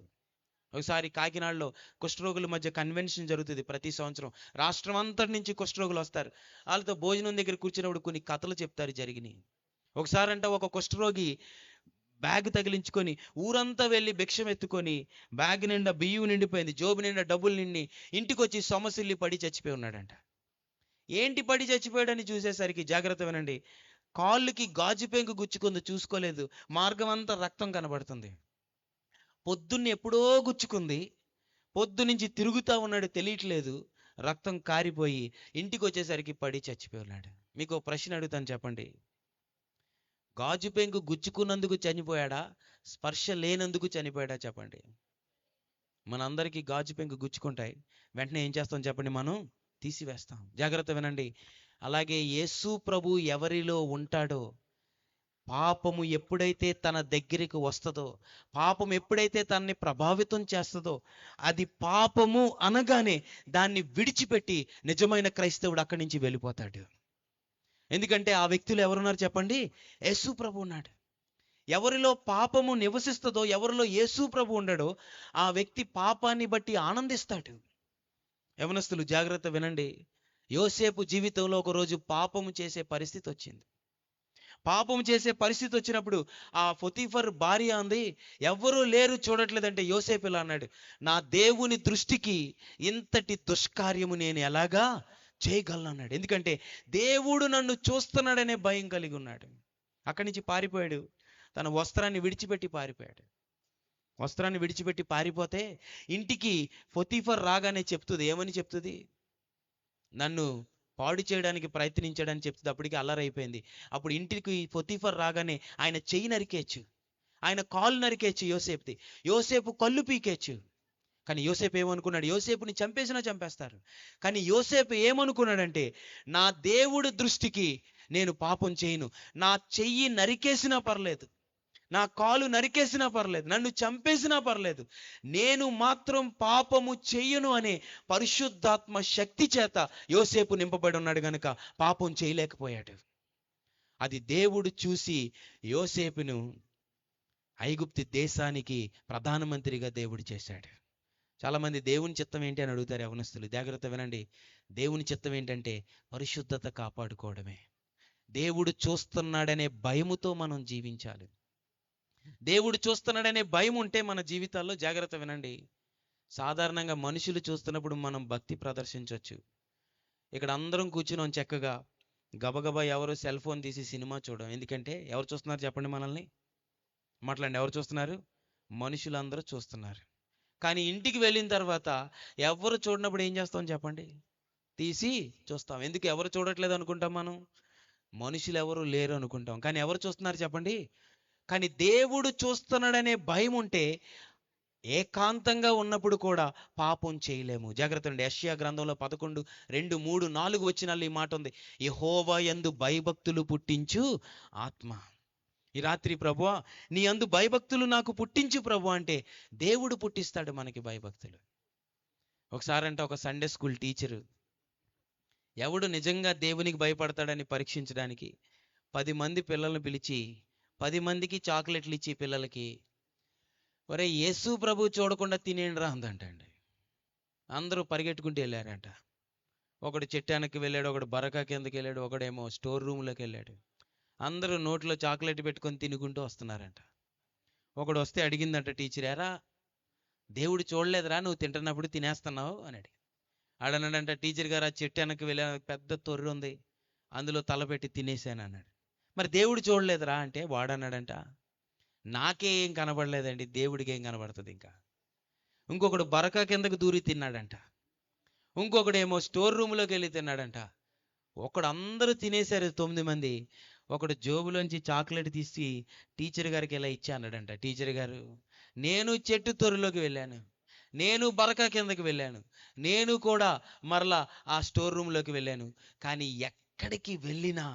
ఒకసారి కాకినాడలో కుష్ఠరోగుల మధ్య కన్వెన్షన్ జరుగుతుంది ప్రతి సంవత్సరం. రాష్ట్రం అంతటి నుంచి కుష్ఠరోగులు వస్తారు. వాళ్ళతో భోజనం దగ్గర కూర్చున్నప్పుడు కొన్ని కథలు చెప్తారు జరిగినాయి. ఒకసారి అంట ఒక కుష్ఠరోగి బ్యాగ్ తగిలించుకొని ఊరంతా వెళ్ళి భిక్షం ఎత్తుకొని బ్యాగ్ నిండా బియ్యం నిండిపోయింది, జోబు నిండా డబ్బులు నిండి ఇంటికి వచ్చి సొమసిల్లి పడి చచ్చిపోయి ఉన్నాడంట. ఏంటి పడి చచ్చిపోయాడని చూసేసరికి, జాగ్రత్త వినండి, కాళ్ళకి గాజు పెంకు గుచ్చుకుంది, చూసుకోలేదు, మార్గం అంతా రక్తం కనబడుతుంది. పొద్దున్న ఎప్పుడో గుచ్చుకుంది, పొద్దు నుంచి తిరుగుతూ ఉన్నాడు, తెలియట్లేదు, రక్తం కారిపోయి ఇంటికి వచ్చేసరికి పడి చచ్చిపోయి ఉన్నాడు. మీకు ప్రశ్న అడుగుతాను, చెప్పండి, గాజు పెంకు గుచ్చుకున్నందుకు చనిపోయాడా, స్పర్శ లేనందుకు చనిపోయాడా? చెప్పండి. మనందరికీ గాజు పెంకు గుచ్చుకుంటాయి, వెంటనే ఏం చేస్తాం చెప్పండి, మనం తీసివేస్తాం. జాగ్రత్త వినండి. అలాగే యేసు ప్రభు ఎవరిలో ఉంటాడో, పాపము ఎప్పుడైతే తన దగ్గరికి వస్తుందో, పాపం ఎప్పుడైతే తనని ప్రభావితం చేస్తుందో, అది పాపము అనగానే దాన్ని విడిచిపెట్టి నిజమైన క్రైస్తవుడు అక్కడి నుంచి వెళ్ళిపోతాడు. ఎందుకంటే ఆ వ్యక్తులు ఎవరున్నారు చెప్పండి? యేసు ప్రభు ఉన్నాడు. ఎవరిలో పాపము నివసిస్తుందో, ఎవరిలో యేసు ప్రభు ఉండడో, ఆ వ్యక్తి పాపాన్ని బట్టి ఆనందిస్తాడు. యవనస్తులు జాగ్రత్త వినండి. యోసేపు జీవితంలో ఒకరోజు పాపము చేసే పరిస్థితి వచ్చింది. పాపం చేసే పరిస్థితి వచ్చినప్పుడు ఆ పొతీఫర్ భార్య అంది, ఎవ్వరూ లేరు చూడట్లేదంటే యోసేపు ఇలా అన్నాడు, నా దేవుని దృష్టికి ఇంతటి దుష్కార్యము నేను ఎలాగా చేయగలను అన్నాడు. ఎందుకంటే దేవుడు నన్ను చూస్తున్నాడనే భయం కలిగి ఉన్నాడు. అక్కడి నుంచి పారిపోయాడు. తన వస్త్రాన్ని విడిచిపెట్టి పారిపోయాడు. వస్త్రాన్ని విడిచిపెట్టి పారిపోతే ఇంటికి పొతీఫర్ రాగానే చెప్తుంది, ఏమని చెప్తుంది? నన్ను పాడు చేయడానికి ప్రయత్నించాడని చెప్తుంది. అప్పటికి అల్లరైపోయింది. అప్పుడు ఇంటికి పొతీఫర్ రాగానే ఆయన చెయ్యి నరికేచ్చు, ఆయన కాలు నరికేచ్చు యోసేపుది, యోసేపు కళ్ళు పీకేచ్చు. కానీ యోసేపు ఏమనుకున్నాడు? యోసేపుని చంపేసినా చంపేస్తారు. కానీ యోసేపు ఏమనుకున్నాడంటే, నా దేవుడి దృష్టికి నేను పాపం చేయను. నా చెయ్యి నరికేసినా పర్లేదు, నా కాలు నరికేసినా పర్లేదు, నన్ను చంపేసినా పర్లేదు, నేను మాత్రం పాపము చెయ్యను అనే పరిశుద్ధాత్మ శక్తి చేత యోసేపు నింపబడి ఉన్నాడు గనుక పాపం చేయలేకపోయాడు. అది దేవుడు చూసి యోసేపును ఐగుప్తు దేశానికి ప్రధానమంత్రిగా దేవుడు చేశాడు. చాలామంది దేవుని చిత్తం ఏంటి అని అడుగుతారు యవనస్తులు. జాగ్రత్త వినండి. దేవుని చిత్తం ఏంటంటే పరిశుద్ధత కాపాడుకోవడమే. దేవుడు చూస్తున్నాడనే భయముతో మనం జీవించాలి. దేవుడు చూస్తున్నాడనే భయం ఉంటే మన జీవితాల్లో, జాగ్రత్త వినండి, సాధారణంగా మనుషులు చూస్తున్నప్పుడు మనం భక్తి ప్రదర్శించవచ్చు. ఇక్కడ అందరం కూర్చున్నాం చక్కగా, గబగబా ఎవరు సెల్ ఫోన్ తీసి సినిమా చూడడం. ఎందుకంటే ఎవరు చూస్తున్నారు చెప్పండి మనల్ని? మాట్లాడండి, ఎవరు చూస్తున్నారు? మనుషులందరూ చూస్తున్నారు. కానీ ఇంటికి వెళ్ళిన తర్వాత ఎవరు చూడనప్పుడు ఏం చేస్తాం చెప్పండి? తీసి చూస్తాం. ఎందుకు ఎవరు చూడట్లేదు అనుకుంటాం మనం? మనుషులు ఎవరు లేరు అనుకుంటాం. కానీ ఎవరు చూస్తున్నారు చెప్పండి? కానీ దేవుడు చూస్తున్నాడనే భయం ఉంటే ఏకాంతంగా ఉన్నప్పుడు కూడా పాపం చేయలేము. జాగ్రత్త అండి. యెషయా గ్రంథంలో 11, 2, 3, 4 వచనాల్లో ఈ మాట ఉంది. యెహోవా యందు భయభక్తులు పుట్టించు ఆత్మ. ఈ రాత్రి ప్రభువా నీ యందు భయభక్తులు నాకు పుట్టించు ప్రభు అంటే దేవుడు పుట్టిస్తాడు మనకి భయభక్తులు. ఒకసారంట ఒక సండే స్కూల్ టీచరు ఎవడు నిజంగా దేవునికి భయపడతాడని పరీక్షించడానికి 10 మంది పిల్లల్ని పిలిచి 10 మందికి చాక్లెట్లు ఇచ్చి పిల్లలకి, ఒరే యేసు ప్రభు చూడకుండా తినేయండి రా అందంటండి. అందరూ పరిగెట్టుకుంటూ వెళ్ళారంట. ఒకడు చెట్టానికి వెళ్ళాడు, ఒకడు బరకా కిందకి వెళ్ళాడు, ఒకడేమో స్టోర్ రూమ్లోకి వెళ్ళాడు. అందరూ నోట్లో చాక్లెట్ పెట్టుకొని తినుకుంటూ వస్తున్నారంట. ఒకడు వస్తే అడిగిందంట టీచర్, ఎరా దేవుడు చూడలేదురా నువ్వు తింటున్నప్పుడు తినేస్తున్నావు అని అడిగి. ఆడన్నాడంట, టీచర్ గారు ఆ చెట్టు వెనక్కి వెళ్ళా, పెద్ద తొర్రి ఉంది, అందులో తలపెట్టి తినేసాను అన్నాడు. మరి దేవుడు చూడలేదురా అంటే వాడన్నాడంట, నాకే ఏం కనబడలేదండి, దేవుడికి ఏం కనబడుతుంది ఇంకా. ఇంకొకడు బరకా కిందకు దూరి తిన్నాడంట. ఇంకొకడేమో స్టోర్ రూమ్లోకి వెళ్ళి తిన్నాడంట. ఒకడు అందరూ తినేశారు 9 మంది. ఒకడు జోబులోంచి చాక్లెట్ తీసి టీచర్ గారికి ఇలా ఇచ్చా అన్నాడంట. టీచర్ గారు, నేను చెట్టు తొర్రులోకి వెళ్ళాను, నేను బరకా కిందకి వెళ్ళాను, నేను కూడా మరలా ఆ స్టోర్ రూమ్లోకి వెళ్ళాను, కానీ ఎక్కడికి వెళ్ళినా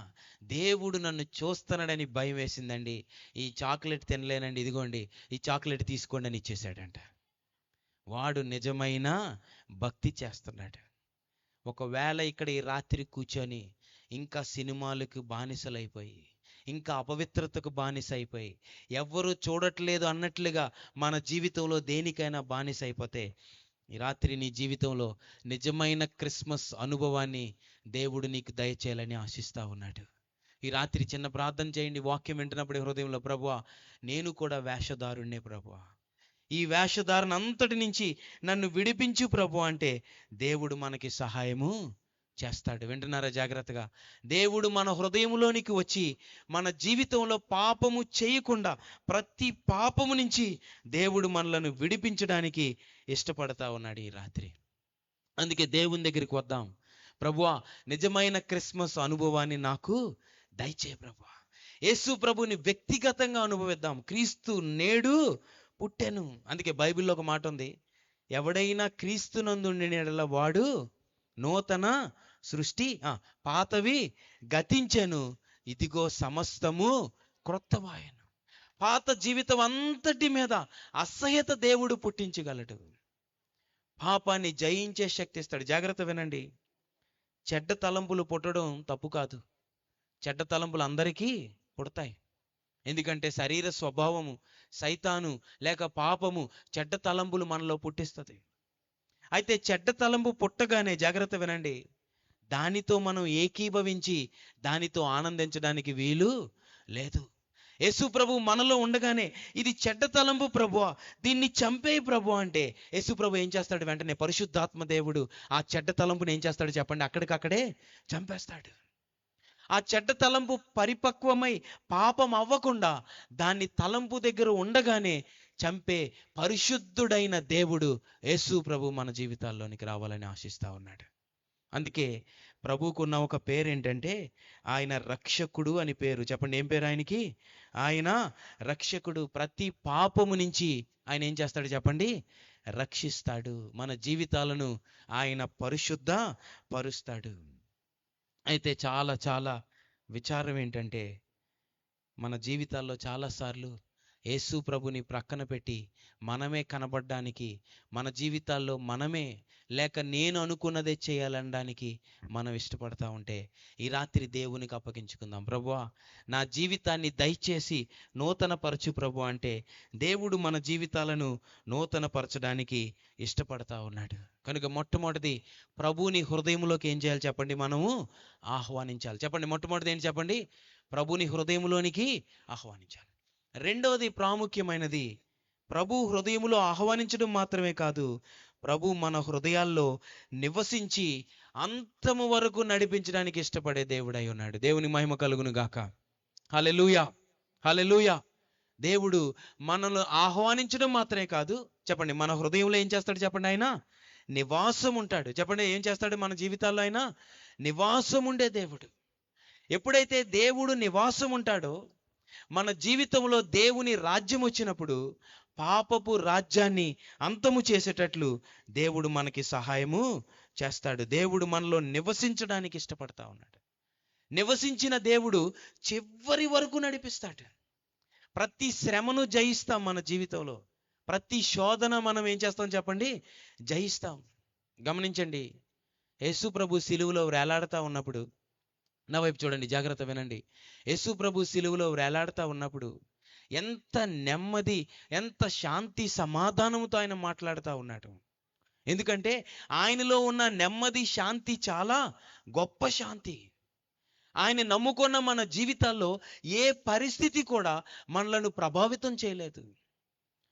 దేవుడు నన్ను చూస్తున్నాడని భయం వేసిందండి. ఈ చాక్లెట్ తినలేనండి, ఇదిగోండి ఈ చాక్లెట్ తీసుకోండి అని ఇచ్చేశాడంట. వాడు నిజమైన భక్తి చేస్తున్నాడు. ఒకవేళ ఇక్కడ ఈ రాత్రి కూర్చొని ఇంకా సినిమాలకు బానిసలైపోయి, ఇంకా అపవిత్రతకు బానిస అయిపోయి, ఎవ్వరూ చూడట్లేదు అన్నట్లుగా మన జీవితంలో దేనికైనా బానిస అయిపోతే, ఈ రాత్రి నీ జీవితంలో నిజమైన క్రిస్మస్ అనుభవాన్ని దేవుడు నీకు దయచేయాలని ఆశిస్తా ఉన్నాడు. ఈ రాత్రి చిన్న ప్రార్థన చేయండి. వాక్యం వింటున్నప్పుడు హృదయంలో, ప్రభువా నేను కూడా వేషధారుణ్ణే ప్రభువా, ఈ వేషధారణ అంతటి నుంచి నన్ను విడిపించు ప్రభు అంటే దేవుడు మనకి సహాయము చేస్తాడు. వింటున్నారా జాగ్రత్తగా? దేవుడు మన హృదయంలోనికి వచ్చి మన జీవితంలో పాపము చేయకుండా ప్రతి పాపము నుంచి దేవుడు మనలను విడిపించడానికి ఇష్టపడతా ఉన్నాడు ఈ రాత్రి. అందుకే దేవుని దగ్గరికి వద్దాం. ప్రభువా నిజమైన క్రిస్మస్ అనుభవాన్ని నాకు దయచేయి ప్రభువా. యేసు ప్రభుని వ్యక్తిగతంగా అనుభవిద్దాం. క్రీస్తు నేడు పుట్టెను. అందుకే బైబిల్లో ఒక మాట ఉంది, ఎవడైనా క్రీస్తునందుండిన యెడల వాడు నూతన సృష్టి, పాతవి గతించెను, ఇదిగో సమస్తము క్రొత్తవాయెను. పాత జీవితం అంతటి మీద అసహ్యత దేవుడు పుట్టించగలడు. పాపాన్ని జయించే శక్తి ఇస్తాడు. జాగ్రత్త వినండి. చెడ్డ తలంపులు పుట్టడం తప్పు కాదు. చెడ్డ తలంపులు అందరికీ పుడతాయి. ఎందుకంటే శరీర స్వభావము, సైతాను లేక పాపము చెడ్డ తలంపులు మనలో పుట్టిస్తుంది. అయితే చెడ్డ తలంపు పుట్టగానే, జాగ్రత్త వినండి, దానితో మనం ఏకీభవించి దానితో ఆనందించడానికి వీలు లేదు. యేసు ప్రభు మనలో ఉండగానే ఇది చెడ్డ తలంపు ప్రభువా, దీన్ని చంపేయి ప్రభు అంటే యేసు ప్రభు ఏం చేస్తాడు? వెంటనే పరిశుద్ధాత్మ దేవుడు ఆ చెడ్డ తలంపుని ఏం చేస్తాడు చెప్పండి? అక్కడికక్కడే చంపేస్తాడు. ఆ చెడ్డ తలంపు పరిపక్వమై పాపం అవ్వకుండా దాన్ని తలంపు దగ్గర ఉండగానే చంపే పరిశుద్ధుడైన దేవుడు యేసు ప్రభు మన జీవితాల్లోనికి రావాలని ఆశిస్తా ఉన్నాడు. అందుకే ప్రభువుకున్న ఒక పేరు ఏంటంటే ఆయన రక్షకుడు అని పేరు. చెప్పండి, ఏం పేరు ఆయనకి? ఆయన రక్షకుడు. ప్రతి పాపము నుంచి ఆయన ఏం చేస్తాడు చెప్పండి? రక్షిస్తాడు. మన జీవితాలను ఆయన పరిశుద్ధ పరుస్తాడు. అయితే చాలా చాలా విచారం ఏంటంటే, మన జీవితాల్లో చాలాసార్లు యేసు ప్రభుని ప్రక్కన పెట్టి మనమే కనబడడానికి, మన జీవితాల్లో మనమే లేక నేను అనుకున్నదే చేయాలనడానికి మనం ఇష్టపడతా ఉంటే, ఈ రాత్రి దేవునికి అప్పగించుకుందాం. ప్రభువా, నా జీవితాన్ని దయచేసి నూతన పరచు ప్రభు అంటే, దేవుడు మన జీవితాలను నూతన పరచడానికి ఇష్టపడతా ఉన్నాడు. కనుక మొట్టమొదటిది ప్రభుని హృదయంలోకి ఏం చేయాలి చెప్పండి, మనము ఆహ్వానించాలి. చెప్పండి, మొట్టమొదటిది ఏంటి చెప్పండి, ప్రభుని హృదయంలోనికి ఆహ్వానించాలి. రెండవది ప్రాముఖ్యమైనది, ప్రభు హృదయములో ఆహ్వానించడం మాత్రమే కాదు, ప్రభు మన హృదయాల్లో నివసించి అంతము వరకు నడిపించడానికి ఇష్టపడే దేవుడై ఉన్నాడు. దేవుని మహిమ కలుగును గాక. హల్లెలూయా, హల్లెలూయా. దేవుడు మనల్ని ఆహ్వానించడం మాత్రమే కాదు, చెప్పండి, మన హృదయంలో ఏం చేస్తాడు చెప్పండి, ఆయన నివాసం ఉంటాడు. చెప్పండి, ఏం చేస్తాడు మన జీవితాల్లో, ఆయన నివాసం ఉండే దేవుడు. ఎప్పుడైతే దేవుడు నివాసం ఉంటాడో, మన జీవితంలో దేవుని రాజ్యం వచ్చినప్పుడు పాపపు రాజ్యాన్ని అంతము చేసేటట్లు దేవుడు మనకి సహాయము చేస్తాడు. దేవుడు మనలో నివసించడానికి ఇష్టపడతా ఉన్నాడు. నివసించిన దేవుడు చివరి వరకు నడిపిస్తాడు. ప్రతి శ్రమను జయిస్తాం మన జీవితంలో. ప్రతి శోధన మనం ఏం చేస్తాం చెప్పండి, జయిస్తాం. గమనించండి, యేసు ప్రభు సిలువలో వేలాడుతూ ఉన్నప్పుడు, నా వైపు చూడండి, జాగ్రత్త వినండి. యేసు ప్రభు సిలువలో వేలాడుతూ ఉన్నప్పుడు ఎంత నెమ్మది, ఎంత శాంతి సమాధానంతో ఆయన మాట్లాడుతూ ఉన్నాడు. ఎందుకంటే ఆయనలో ఉన్న నెమ్మది, శాంతి చాలా గొప్ప శాంతి. ఆయన నమ్ముకున్న మన జీవితాల్లో ఏ పరిస్థితి కూడా మనలను ప్రభావితం చేయలేదు.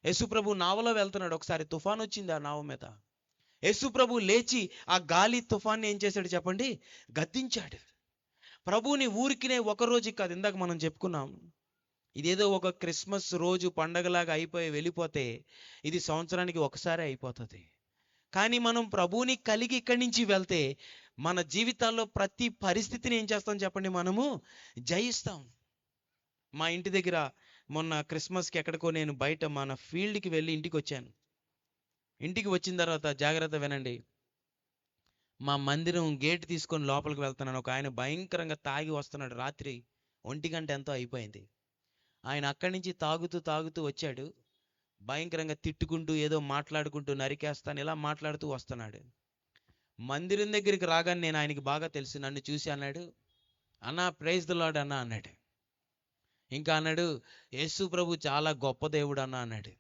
యేసు ప్రభు నావలో వెళ్తున్నాడు, ఒకసారి తుఫాన్ వచ్చింది ఆ నావ మీద. యేసు ప్రభు లేచి ఆ గాలి తుఫాన్ని ఏం చేశాడు చెప్పండి, గద్దించాడు. ప్రభువుని ఊరికినే ఒక రోజు కాదు, ఇందాక మనం చెప్పుకున్నాం, ఇదేదో ఒక క్రిస్మస్ రోజు పండగలాగా అయిపోయి వెళ్ళిపోతే ఇది సంవత్సరానికి ఒకసారి అయిపోతుంది. కానీ మనం ప్రభువుని కలిగి ఇక్కడి నుంచి వెళ్తే మన జీవితాల్లో ప్రతి పరిస్థితిని ఏం చేస్తాం చెప్పండి, మనము జయిస్తాం. మా ఇంటి దగ్గర మొన్న క్రిస్మస్కి ఎక్కడికో నేను బయట మన ఫీల్డ్కి వెళ్ళి ఇంటికి వచ్చాను. ఇంటికి వచ్చిన తర్వాత జాగ్రత్త వినండి, మా మందిరం గేట్ తీసుకొని లోపలికి వెళ్తున్నాను. ఒక ఆయన భయంకరంగా తాగి వస్తున్నాడు. రాత్రి 1 గంట ఎంతో అయిపోయింది. ఆయన అక్కడి నుంచి తాగుతూ తాగుతూ వచ్చాడు. భయంకరంగా తిట్టుకుంటూ ఏదో మాట్లాడుకుంటూ నరికేస్తాను ఇలా మాట్లాడుతూ వస్తున్నాడు. మందిరం దగ్గరికి రాగానే నేను ఆయనకి బాగా తెలుసు. నన్ను చూసి అన్నాడు, అన్నా ప్రైజ్ ది లార్డ్ అన్నా అన్నాడు. ఇంకా అన్నాడు, యేసు ప్రభు చాలా గొప్ప దేవుడు అన్నా అన్నాడు.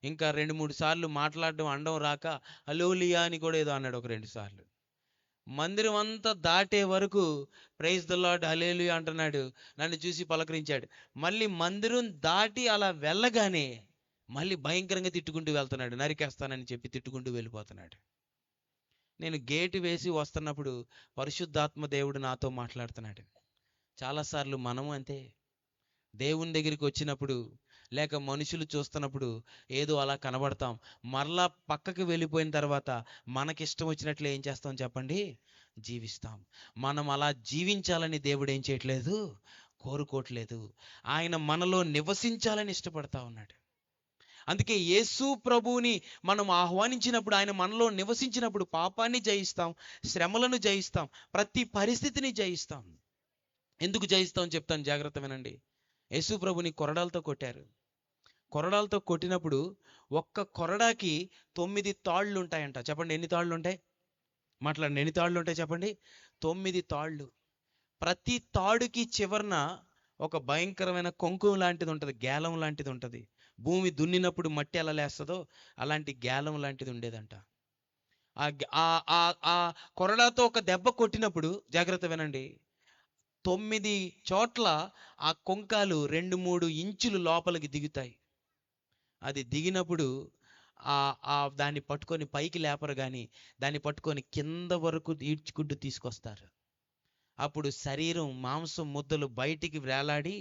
ఇంకా 2-3 సార్లు మాట్లాడడం అండం రాక హల్లెలూయా అని కూడా ఏదో అన్నాడు ఒక 2 సార్లు. మందిరం అంతా దాటే వరకు ప్రైజ్ ది లార్డ్ హల్లెలూయా అంటున్నాడు. నన్ను చూసి పలకరించాడు. మళ్ళీ మందిరం దాటి అలా వెళ్ళగానే మళ్ళీ భయంకరంగా తిట్టుకుంటూ వెళ్తున్నాడు. నరికేస్తానని చెప్పి తిట్టుకుంటూ వెళ్ళిపోతున్నాడు. నేను గేటు వేసి వస్తున్నప్పుడు పరిశుద్ధాత్మ దేవుడు నాతో మాట్లాడుతున్నాడు. చాలాసార్లు మనము అంతే, దేవుని దగ్గరికి వచ్చినప్పుడు లేక మనుషులు చూస్తున్నప్పుడు ఏదో అలా కనబడతాం. మరలా పక్కకి వెళ్ళిపోయిన తర్వాత మనకిష్టం వచ్చినట్లు ఏం చేస్తాం చెప్పండి, జీవిస్తాం. మనం అలా జీవించాలని దేవుడు ఏం చేయట్లేదు, కోరుకోవట్లేదు. ఆయన మనలో నివసించాలని ఇష్టపడతా ఉన్నాడు. అందుకే యేసు ప్రభువుని మనం ఆహ్వానించినప్పుడు, ఆయన మనలో నివసించినప్పుడు పాపాన్ని జయిస్తాం, శ్రమలను జయిస్తాం, ప్రతి పరిస్థితిని జయిస్తాం. ఎందుకు జయిస్తాం చెప్తాను, జాగ్రత్త వినండి. యేసు ప్రభుని కొరడాలతో కొట్టారు. కొరడాలతో కొట్టినప్పుడు ఒక్క కొరడాకి 9 తాళ్ళు ఉంటాయంట. చెప్పండి, ఎన్ని తాళ్ళు ఉంటాయి? మాట్లాడండి, ఎన్ని తాళ్ళు ఉంటాయి చెప్పండి? 9 తాళ్ళు. ప్రతి తాడుకి చివరన ఒక భయంకరమైన కొంకుం లాంటిది ఉంటుంది, గేలం లాంటిది ఉంటుంది. భూమి దున్నినప్పుడు మట్టి ఎలా లేస్తుందో అలాంటి గేలం లాంటిది ఉండేదంట. ఆ కొరడాతో ఒక దెబ్బ కొట్టినప్పుడు, జాగ్రత్త వినండి, 9 చోట్ల ఆ కొంకాలు 2-3 ఇంచులు లోపలికి దిగుతాయి. అది దిగినప్పుడు దాన్ని పట్టుకొని పైకి లేపరు, కానీ దాన్ని పట్టుకొని కింద వరకు ఈడ్చుకుంటూ తీసుకొస్తారు. అప్పుడు శరీరం, మాంసం ముద్దలు బయటికి వేలాడి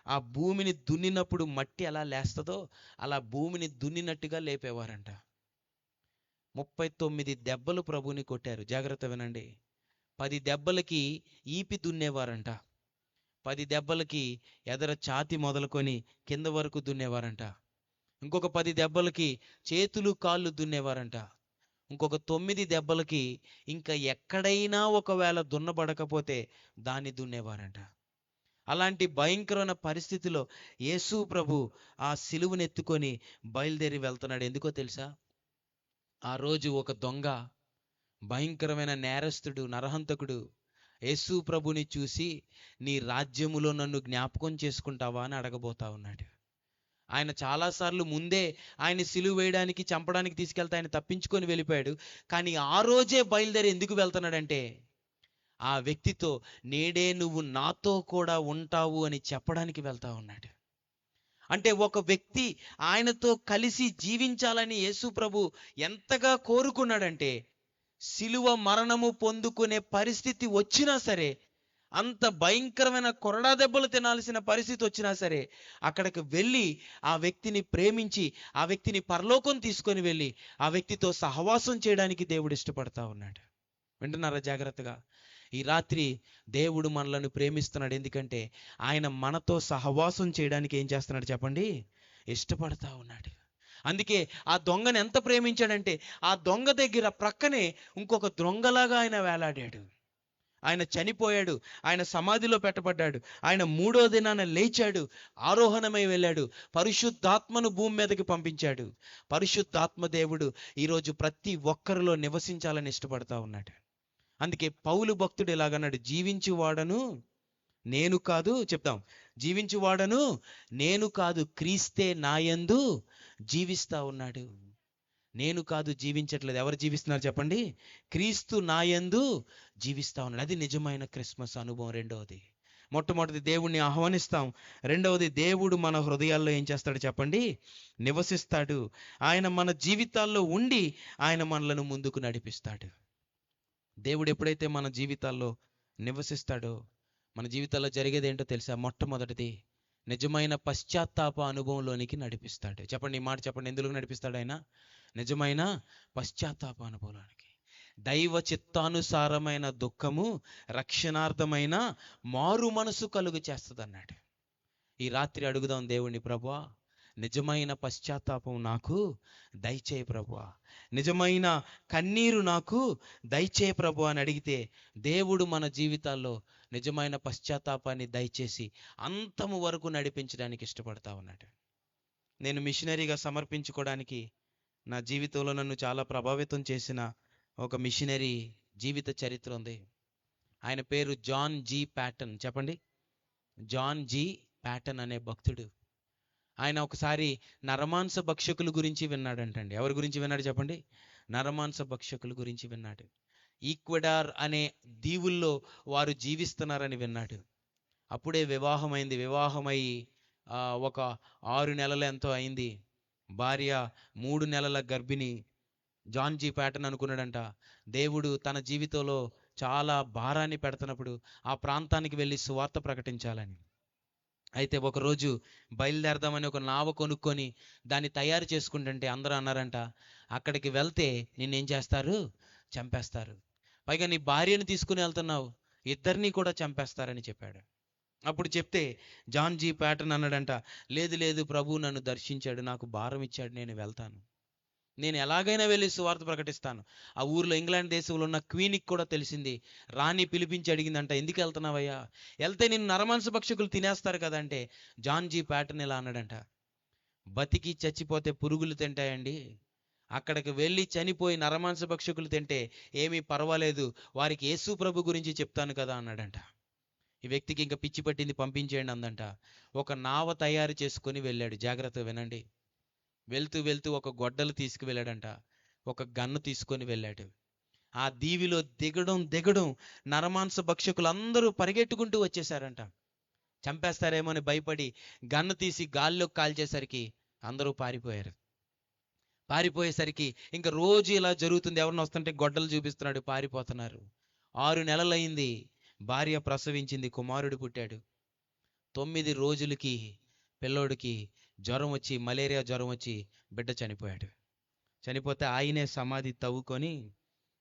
ఆ భూమిని దున్నినప్పుడు మట్టి ఎలా లేస్తుందో అలా భూమిని దున్నినట్టుగా లేపేవారంట. 39 దెబ్బలు ప్రభుని కొట్టారు. జాగ్రత్త వినండి, 10 దెబ్బలకి ఈపి దున్నేవారంట, 10 దెబ్బలకి ఎదర ఛాతి మొదలుకొని కింద వరకు దున్నేవారంట. ఇంకొక 10 దెబ్బలకి చేతులు కాళ్ళు దున్నేవారంట. ఇంకొక 9 దెబ్బలకి ఇంకా ఎక్కడైనా ఒకవేళ దున్నబడకపోతే దాన్ని దున్నేవారంట. అలాంటి భయంకరమైన పరిస్థితిలో యేసు ప్రభు ఆ సిలువనెత్తుకొని బయలుదేరి వెళ్తున్నాడు. ఎందుకో తెలుసా? ఆ రోజు ఒక దొంగ, భయంకరమైన నేరస్తుడు, నరహంతకుడు యేసు ప్రభుని చూసి, నీ రాజ్యములో నన్ను జ్ఞాపకం చేసుకుంటావా అని అడగబోతా ఉన్నాడు. ఆయన చాలాసార్లు ముందే ఆయన సిలువ వేయడానికి, చంపడానికి తీసుకెళ్తే ఆయన తప్పించుకొని వెళ్ళిపోయాడు. కానీ ఆ రోజే బయలుదేరి ఎందుకు వెళ్తున్నాడంటే, ఆ వ్యక్తితో నేడే నువ్వు నాతో కూడా ఉంటావు అని చెప్పడానికి వెళ్తా ఉన్నాడు. అంటే ఒక వ్యక్తి ఆయనతో కలిసి జీవించాలని యేసు ప్రభు ఎంతగా కోరుకున్నాడంటే, సిలువ మరణము పొందుకునే పరిస్థితి వచ్చినా సరే, అంత భయంకరమైన కొరడా దెబ్బలు తినాల్సిన పరిస్థితి వచ్చినా సరే, అక్కడికి వెళ్ళి ఆ వ్యక్తిని ప్రేమించి, ఆ వ్యక్తిని పరలోకం తీసుకొని వెళ్ళి ఆ వ్యక్తితో సహవాసం చేయడానికి దేవుడు ఇష్టపడతా ఉన్నాడు. వింటున్నారా జాగ్రత్తగా? ఈ రాత్రి దేవుడు మనలను ప్రేమిస్తున్నాడు. ఎందుకంటే ఆయన మనతో సహవాసం చేయడానికి ఏం చేస్తున్నాడు చెప్పండి? ఇష్టపడతా ఉన్నాడు. అందుకే ఆ దొంగని ఎంత ప్రేమించాడంటే, ఆ దొంగ దగ్గర ప్రక్కనే ఇంకొక దొంగలాగా ఆయన వేలాడాడు. ఆయన చనిపోయాడు, ఆయన సమాధిలో పెట్టబడ్డాడు, ఆయన 3వ దినాన లేచాడు, ఆరోహణమై వెళ్ళాడు, పరిశుద్ధాత్మను భూమి మీదకి పంపించాడు. పరిశుద్ధాత్మ దేవుడు ఈరోజు ప్రతి ఒక్కరిలో నివసించాలని ఇష్టపడతా ఉన్నాడు. అందుకే పౌలు భక్తుడు ఇలాగన్నాడు, జీవించువాడను నేను కాదు, చెప్తాం, జీవించువాడను నేను కాదు, క్రీస్తే నాయందు జీవిస్తా ఉన్నాడు. నేను కాదు జీవించట్లేదు, ఎవరు జీవిస్తున్నారు చెప్పండి? క్రీస్తు నాయందు జీవిస్తా ఉన్నాడు. అది నిజమైన క్రిస్మస్ అనుభవం. రెండవది, మొట్టమొదటిది దేవుణ్ణి ఆహ్వానిస్తాం, రెండవది దేవుడు మన హృదయాల్లో ఏం చేస్తాడు చెప్పండి? నివసిస్తాడు. ఆయన మన జీవితాల్లో ఉండి ఆయన మనలను ముందుకు నడిపిస్తాడు. దేవుడు ఎప్పుడైతే మన జీవితాల్లో నివసిస్తాడో, మన జీవితాల్లో జరిగేది ఏంటో తెలుసా? మొట్టమొదటిది, నిజమైన పశ్చాత్తాప అనుభవంలోనికి నడిపిస్తాడు. చెప్పండి, ఈ మాట చెప్పండి. ఎందుకు నడిపిస్తాడు ఆయన? నిజమైన పశ్చాత్తాప అనుభవంలోనికి. దైవ చిత్తానుసారమైన దుఃఖము రక్షణార్థమైన మారు మనసు కలుగు చేస్తుంది అన్నాడు. ఈ రాత్రి అడుగుదాం దేవుణ్ణి, ప్రభువా నిజమైన పశ్చాత్తాపం నాకు దయచేయి ప్రభువా, నిజమైన కన్నీరు నాకు దయచేయి ప్రభువా అని అడిగితే దేవుడు మన జీవితాల్లో నిజమైన పశ్చాత్తాపాన్ని దయచేసి అంతము వరకు నడిపించడానికి ఇష్టపడతా ఉన్నాడు. నేను మిషనరీగా సమర్పించుకోవడానికి నా జీవితంలో నన్ను చాలా ప్రభావితం చేసిన ఒక మిషనరీ జీవిత చరిత్ర ఉంది. ఆయన పేరు జాన్ జీ ప్యాటన్. చెప్పండి, జాన్ జీ ప్యాటన్ అనే భక్తుడు. ఆయన ఒకసారి నరమాంస భక్షకుల గురించి విన్నాడంటండి. ఎవరి గురించి విన్నాడు చెప్పండి? నరమాంస భక్షకుల గురించి విన్నాడు. ఈక్వెడార్ అనే దీవుల్లో వారు జీవిస్తున్నారని విన్నాడు. అప్పుడే వివాహమైంది. వివాహమై ఒక 6 నెలలు ఎంతో అయింది. భార్య 3 నెలల గర్భిణి. జాన్ జీ ప్యాటన్ అనుకున్నాడంట, దేవుడు తన జీవితంలో చాలా భారాన్ని పెడుతున్నప్పుడు ఆ ప్రాంతానికి వెళ్ళి సువార్త ప్రకటించాలని. అయితే ఒకరోజు బయలుదేరదామని ఒక నావ కొనుక్కొని దాన్ని తయారు చేసుకుంటుంటే అందరూ అన్నారంట, అక్కడికి వెళ్తే నిన్నేం చేస్తారు? చంపేస్తారు. పైగా నీ భార్యను తీసుకుని వెళ్తున్నావు, ఇద్దరిని కూడా చంపేస్తారని చెప్పాడు. అప్పుడు చెప్తే జాన్ జీ ప్యాటన్ అన్నాడంట, లేదు లేదు, ప్రభు నన్ను దర్శించాడు, నాకు భారం ఇచ్చాడు, నేను వెళ్తాను, నేను ఎలాగైనా వెళ్ళి సువార్త ప్రకటిస్తాను. ఆ ఊర్లో ఇంగ్లాండ్ దేశంలో ఉన్న క్వీన్కి కూడా తెలిసింది. రాణి పిలిపించి అడిగిందంట, ఎందుకు వెళ్తున్నావయ్యా? వెళ్తే నిన్ను నరమాంస భక్షకులు తినేస్తారు కదంటే జాన్ జీ ప్యాటన్ ఇలా అన్నాడంట, బతికి చచ్చిపోతే పురుగులు తింటాయండి, అక్కడికి వెళ్ళి చనిపోయి నరమాంస భక్షకులు తింటే ఏమీ పర్వాలేదు, వారికి యేసు ప్రభు గురించి చెప్తాను కదా అన్నాడంట. ఈ వ్యక్తికి ఇంకా పిచ్చి పట్టింది, పంపించేయండి అందంట. ఒక నావ తయారు చేసుకొని వెళ్ళాడు. జాగ్రత్తగా వినండి. వెళ్తూ వెళ్తూ ఒక గొడ్డలు తీసుకువెళ్ళాడంట, ఒక గన్ను తీసుకొని వెళ్ళాడు. ఆ దీవిలో దిగడం నరమాంస భక్షకులు అందరూ పరిగెట్టుకుంటూ వచ్చేసారంట. చంపేస్తారేమో అని భయపడి గన్ను తీసి గాల్లోకి కాల్చేసరికి అందరూ పారిపోయారు. పారిపోయేసరికి ఇంకా రోజు ఇలా జరుగుతుంది. ఎవరిని వస్తుంటే గొడ్డలు చూపిస్తున్నాడు, పారిపోతున్నారు. 6 నెలలైంది. భార్య ప్రసవించింది, కుమారుడు పుట్టాడు. 9 రోజులకి పిల్లోడికి జ్వరం వచ్చి, మలేరియా జ్వరం వచ్చి బిడ్డ చనిపోయాడు. చనిపోతే ఆయనే సమాధి తవ్వుకొని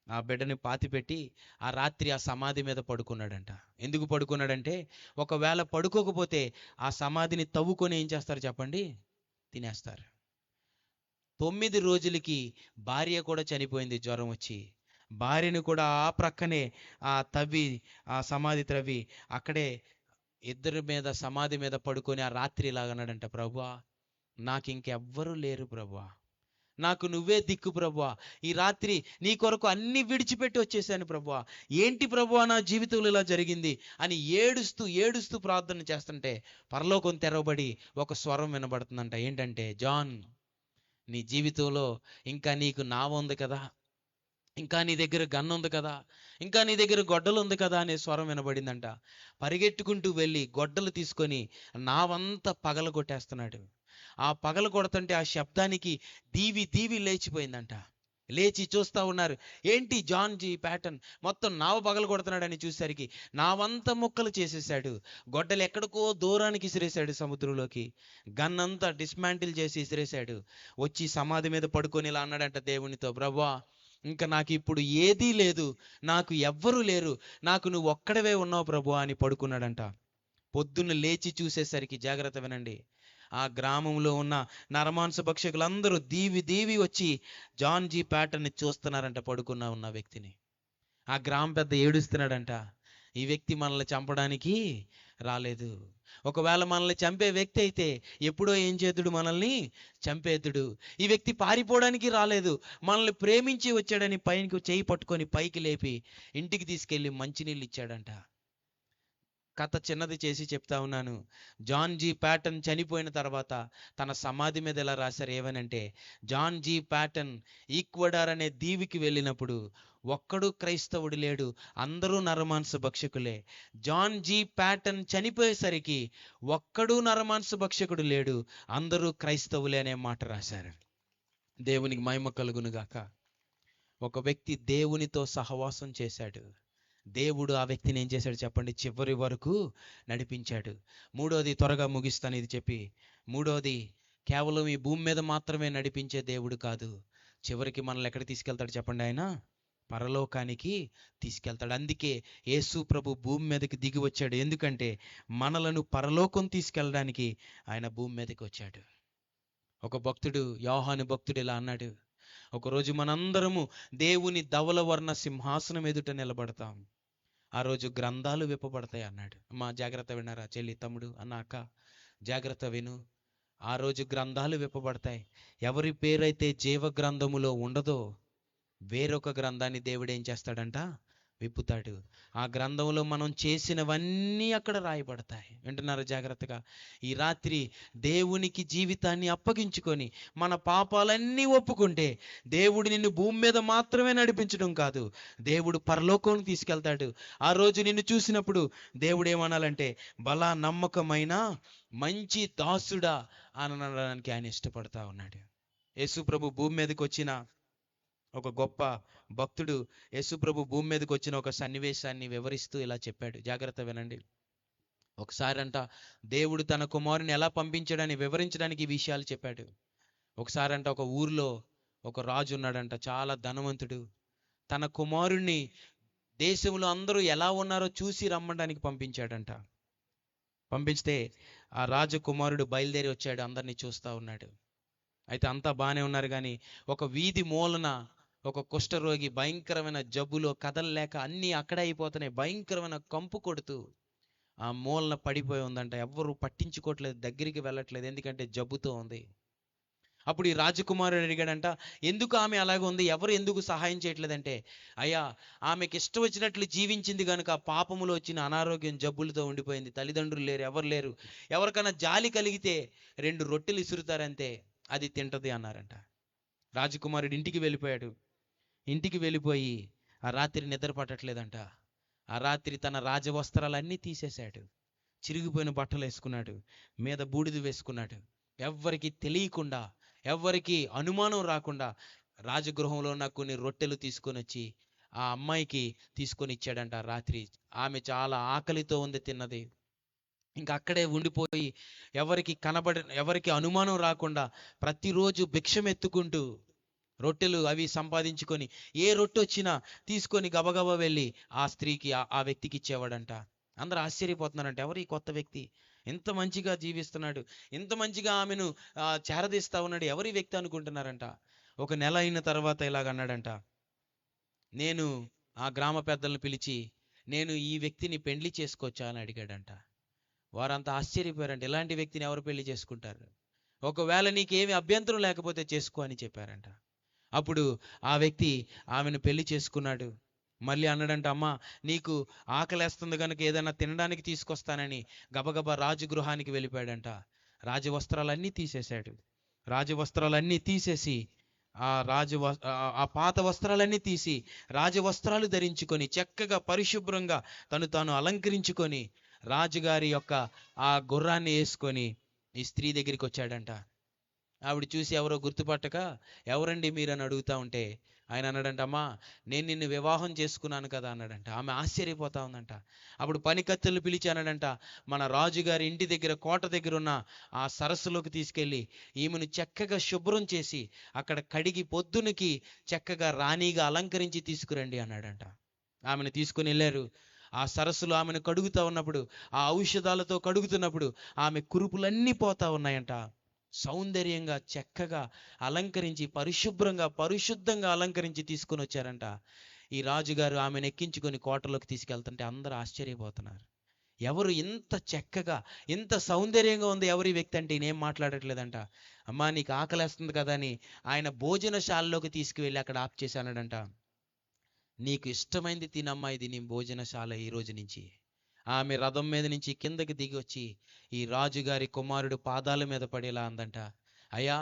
ఆ బిడ్డని పాతిపెట్టి ఆ రాత్రి ఆ సమాధి మీద పడుకున్నాడంట. ఎందుకు పడుకున్నాడంటే, ఒకవేళ పడుకోకపోతే ఆ సమాధిని తవ్వుకొని ఏం చేస్తారు చెప్పండి? తినేస్తారు. 9 రోజులకి భార్య కూడా చనిపోయింది జ్వరం వచ్చి. భార్యను కూడా ఆ ప్రక్కనే ఆ సమాధి త్రవ్వి అక్కడే ఇద్దరి మీద సమాధి మీద పడుకొని ఆ రాత్రి ఇలాగన్నాడంట, ప్రభువా నాకు ఇంకెవ్వరూ లేరు ప్రభువా, నాకు నువ్వే దిక్కు ప్రభువా, ఈ రాత్రి నీ కొరకు అన్ని విడిచిపెట్టి వచ్చేసాను ప్రభువా, ఏంటి ప్రభువా నా జీవితంలో ఇలా జరిగింది అని ఏడుస్తూ ఏడుస్తూ ప్రార్థన చేస్తుంటే పరలోకం తెరవబడి ఒక స్వరం వినబడుతుందంట. ఏంటంటే, జాన్, నీ జీవితంలో ఇంకా నీకు నావ ఉంది కదా, ఇంకా నీ దగ్గర గన్ను ఉంది కదా, ఇంకా నీ దగ్గర గొడ్డలు ఉంది కదా అనే స్వరం వినబడిందంట. పరిగెట్టుకుంటూ వెళ్ళి గొడ్డలు తీసుకొని నావంతా పగల కొట్టేస్తున్నాడు. ఆ పగల కొడుతుంటే ఆ శబ్దానికి దీవి దీవి లేచిపోయిందంట. లేచి చూస్తూ ఉన్నారు, ఏంటి జాన్ జీ ప్యాటన్ మొత్తం నావ పగల కొడుతున్నాడని చూసేసరికి నావంతా ముక్కలు చేసేసాడు. గొడ్డలు ఎక్కడికో దూరానికి ఇసిరేశాడు సముద్రంలోకి. గన్ అంతా డిస్మాంటిల్ చేసి ఇసిరేశాడు. వచ్చి సమాధి మీద పడుకొని ఇలా అన్నాడంట దేవునితో, ప్రభువా ఇంకా నాకు ఇప్పుడు ఏదీ లేదు, నాకు ఎవ్వరూ లేరు, నాకు నువ్వు ఒక్కడవే ఉన్నావు ప్రభువా అని పడుకున్నాడంట. పొద్దున్న లేచి చూసేసరికి, జాగ్రత్త వినండి, ఆ గ్రామంలో ఉన్న నరమాంస భక్షకులందరూ దీవి దీవి వచ్చి జాన్ జీ ప్యాటర్ని చూస్తున్నారంట, పడుకున్న ఉన్న వ్యక్తిని. ఆ గ్రామం పెద్ద ఏడుస్తున్నాడంట, ఈ వ్యక్తి మనల్ని చంపడానికి రాలేదు. ఒకవేళ మనల్ని చంపే వ్యక్తి అయితే ఎప్పుడో ఏం చేతుడు, మనల్ని చంపేతుడు. ఈ వ్యక్తి పారిపోవడానికి రాలేదు, మనల్ని ప్రేమించి వచ్చాడని పైకి చేయి పట్టుకొని పైకి లేపి ఇంటికి తీసుకెళ్ళి మంచినీళ్ళు ఇచ్చాడంట. కథ చిన్నది చేసి చెప్తా ఉన్నాను. జాన్ జీ ప్యాటన్ చనిపోయిన తర్వాత తన సమాధి మీద ఎలా రాశారు ఏమనంటే, జాన్ జీ ప్యాటన్ ఈక్వడార్ అనే దీవికి వెళ్ళినప్పుడు ఒక్కడు క్రైస్తవుడు లేడు, అందరూ నరమాంస భక్షకులే. జాన్ జీ ప్యాటన్ చనిపోయేసరికి ఒక్కడు నరమాంస భక్షకుడు లేడు, అందరూ క్రైస్తవులే అనే మాట రాశారు. దేవునికి మహిమ కలుగునుగాక. ఒక వ్యక్తి దేవునితో సహవాసం చేశాడు. దేవుడు ఆ వ్యక్తిని ఏం చేశాడు చెప్పండి? చివరి వరకు నడిపించాడు. మూడోది, త్వరగా ముగిస్తాను ఇది చెప్పి, మూడోది, కేవలం ఈ భూమి మీద మాత్రమే నడిపించే దేవుడు కాదు, చివరికి మనల్ని ఎక్కడికి తీసుకెళ్తాడు చెప్పండి? ఆయన పరలోకానికి తీసుకెళ్తాడు. అందుకే యేసు ప్రభు భూమి మీదకి దిగి వచ్చాడు. ఎందుకంటే మనలను పరలోకం తీసుకెళ్ళడానికి ఆయన భూమి మీదకి వచ్చాడు. ఒక భక్తుడు, యోహాను భక్తుడు ఇలా అన్నాడు, ఒకరోజు మనందరము దేవుని ధవలవర్ణ సింహాసనం ఎదుట నిలబడతాం, ఆ రోజు గ్రంథాలు విప్పబడతాయి అన్నాడు. అమ్మా జాగ్రత్త విన్నారా? చెల్లి, తమ్ముడు, అన్న, అక్క జాగ్రత్త విను. ఆ రోజు గ్రంథాలు విప్పబడతాయి. ఎవరి పేరైతే జీవ గ్రంథములో ఉండదో వేరొక గ్రంథాన్ని దేవుడు ఏం చేస్తాడంట? విప్పుతాడు. ఆ గ్రంథంలో మనం చేసినవన్నీ అక్కడ రాయబడతాయి. వింటున్నారు జాగ్రత్తగా? ఈ రాత్రి దేవునికి జీవితాన్ని అప్పగించుకొని మన పాపాలన్నీ ఒప్పుకుంటే దేవుడు నిన్ను భూమి మీద మాత్రమే నడిపించడం కాదు, దేవుడు పరలోకం తీసుకెళ్తాడు. ఆ రోజు నిన్ను చూసినప్పుడు దేవుడు ఏమనాలంటే, బలా నమ్మకమైన మంచి దాసుడా అని అనడానికి ఆయన ఇష్టపడతా ఉన్నాడు. యేసు ప్రభు భూమి మీదకి వచ్చిన ఒక గొప్ప భక్తుడు యేసుప్రభు భూమి మీదకి వచ్చిన ఒక సన్నివేశాన్ని వివరిస్తూ ఇలా చెప్పాడు. జాగ్రత్త వినండి. ఒకసారి అంట దేవుడు తన కుమారుని ఎలా పంపించాడని వివరించడానికి ఈ విషయాలు చెప్పాడు. ఒకసారి అంట ఒక ఊర్లో ఒక రాజు ఉన్నాడంట, చాలా ధనవంతుడు. తన కుమారుణ్ణి దేశంలో అందరూ ఎలా ఉన్నారో చూసి రమ్మడానికి పంపించాడంట. పంపిస్తే ఆ రాజకుమారుడు బయలుదేరి వచ్చాడు, అందరినీ చూస్తూ ఉన్నాడు. అయితే అంతా బాగానే ఉన్నారు, కానీ ఒక వీధి మూలన ఒక కుష్ఠరోగి భయంకరమైన జబ్బులో కదలలేక అన్నీ అక్కడే అయిపోతున్నాయి, భయంకరమైన కంపు కొడుతూ ఆ మూలన పడిపోయి ఉందంట. ఎవ్వరు పట్టించుకోవట్లేదు, దగ్గరికి వెళ్ళట్లేదు, ఎందుకంటే జబ్బుతో ఉంది. అప్పుడు ఈ రాజకుమారుడు అడిగాడంట, ఎందుకు ఆమె అలాగే ఉంది, ఎవరు ఎందుకు సహాయం చేయట్లేదంటే, అయ్యా ఆమెకి ఇష్టం వచ్చినట్లు జీవించింది కనుక పాపములో వచ్చిన అనారోగ్యం జబ్బులతో ఉండిపోయింది, తల్లిదండ్రులు లేరు, ఎవరు లేరు, ఎవరికైనా జాలి కలిగితే 2 రొట్టెలు ఇసురుతారంతే, అది తింటది అన్నారంట. రాజకుమారుడు ఇంటికి వెళ్ళిపోయాడు. ఇంటికి వెళ్ళిపోయి ఆ రాత్రి నిద్ర పట్టట్లేదంట. ఆ రాత్రి తన రాజవస్త్రాలన్నీ తీసేశాడు, చిరిగిపోయిన బట్టలు వేసుకున్నాడు, మీద బూడిద వేసుకున్నాడు. ఎవ్వరికి తెలియకుండా, ఎవ్వరికి అనుమానం రాకుండా రాజగృహంలో ఉన్న కొన్ని రొట్టెలు తీసుకొని వచ్చి ఆ అమ్మాయికి తీసుకొని ఇచ్చాడంట. రాత్రి ఆమె చాలా ఆకలితో ఉంది, తిన్నది. ఇంకా అక్కడే ఉండిపోయి ఎవరికి అనుమానం రాకుండా ప్రతిరోజు భిక్షం ఎత్తుకుంటూ రొట్టెలు అవి సంపాదించుకొని ఏ రొట్టె వచ్చినా తీసుకొని గబగబా వెళ్ళి ఆ స్త్రీకి ఆ వ్యక్తికి ఇచ్చేవాడంట. అందరూ ఆశ్చర్యపోతున్నారంట, ఎవరు ఈ కొత్త వ్యక్తి, ఇంత మంచిగా జీవిస్తున్నాడు, ఇంత మంచిగా ఆమెను చేరదీస్తా ఉన్నాడు, ఎవరి వ్యక్తి అనుకుంటున్నారంట. ఒక నెల అయిన తర్వాత ఇలాగ అన్నాడంట, నేను ఆ గ్రామ పెద్దలను పిలిచి నేను ఈ వ్యక్తిని పెళ్లి చేసుకోవచ్చా అని అడిగాడంట. వారంతా ఆశ్చర్యపోయారంట, ఇలాంటి వ్యక్తిని ఎవరు పెళ్లి చేసుకుంటారు, ఒకవేళ నీకేమి అభ్యంతరం లేకపోతే చేసుకో అని చెప్పారంట. అప్పుడు ఆ వ్యక్తి ఆమెను పెళ్లి చేసుకున్నాడు. మళ్ళీ అన్నాడంట, అమ్మా నీకు ఆకలేస్తుంది కనుక ఏదైనా తినడానికి తీసుకొస్తానని గబగబా రాజగృహానికి వెళ్ళిపోయాడంట. రాజవస్త్రాలన్నీ తీసేశాడు. రాజవస్త్రాలన్నీ తీసేసి ఆ పాత వస్త్రాలన్నీ తీసి రాజవస్త్రాలు ధరించుకొని చక్కగా పరిశుభ్రంగా తాను అలంకరించుకొని రాజుగారి యొక్క ఆ గుర్రాన్ని వేసుకొని ఈ స్త్రీ దగ్గరికి వచ్చాడంట. ఆవిడ చూసి ఎవరో గుర్తుపట్టక, ఎవరండి మీరని అడుగుతా ఉంటే ఆయన అన్నాడంట, అమ్మా నేను నిన్ను వివాహం చేసుకున్నాను కదా అన్నాడంట. ఆమె ఆశ్చర్యపోతా ఉందంట. అప్పుడు పనికత్తెలు పిలిచి అన్నాడంట, మన రాజుగారి ఇంటి దగ్గర కోట దగ్గర ఉన్న ఆ సరస్సులోకి తీసుకెళ్ళి ఈమెను చక్కగా శుభ్రం చేసి అక్కడ కడిగి పొద్దునకి చక్కగా రాణిగా అలంకరించి తీసుకురండి అన్నాడంట. ఆమెను తీసుకుని వెళ్ళారు. ఆ సరస్సులో ఆమెను కడుగుతా ఉన్నప్పుడు, ఆ ఔషధాలతో కడుగుతున్నప్పుడు ఆమె కురుపులన్నీ పోతా ఉన్నాయంట. సౌందర్యంగా చక్కగా అలంకరించి పరిశుద్ధంగా అలంకరించి తీసుకొని వచ్చారంట. ఈ రాజుగారు ఆమెను ఎక్కించుకొని కోటలోకి తీసుకెళ్తుంటే అందరూ ఆశ్చర్యపోతున్నారు. ఎవరు ఇంత చక్కగా ఇంత సౌందర్యంగా ఉంది ఎవరి వ్యక్తి అంటే నేనేం మాట్లాడట్లేదంట. అమ్మా నీకు ఆకలేస్తుంది కదా అని ఆయన భోజనశాలలోకి తీసుకువెళ్ళి అక్కడ ఆప్ చేశానడంట. నీకు ఇష్టమైంది తినమ్మా, ఇది నీ భోజనశాల ఈ రోజు నుంచి. ఆమె రథం మీద నుంచి కిందకి దిగి వచ్చి ఈ రాజుగారి కుమారుడు పాదాల మీద పడేలా అందంట, అయ్యా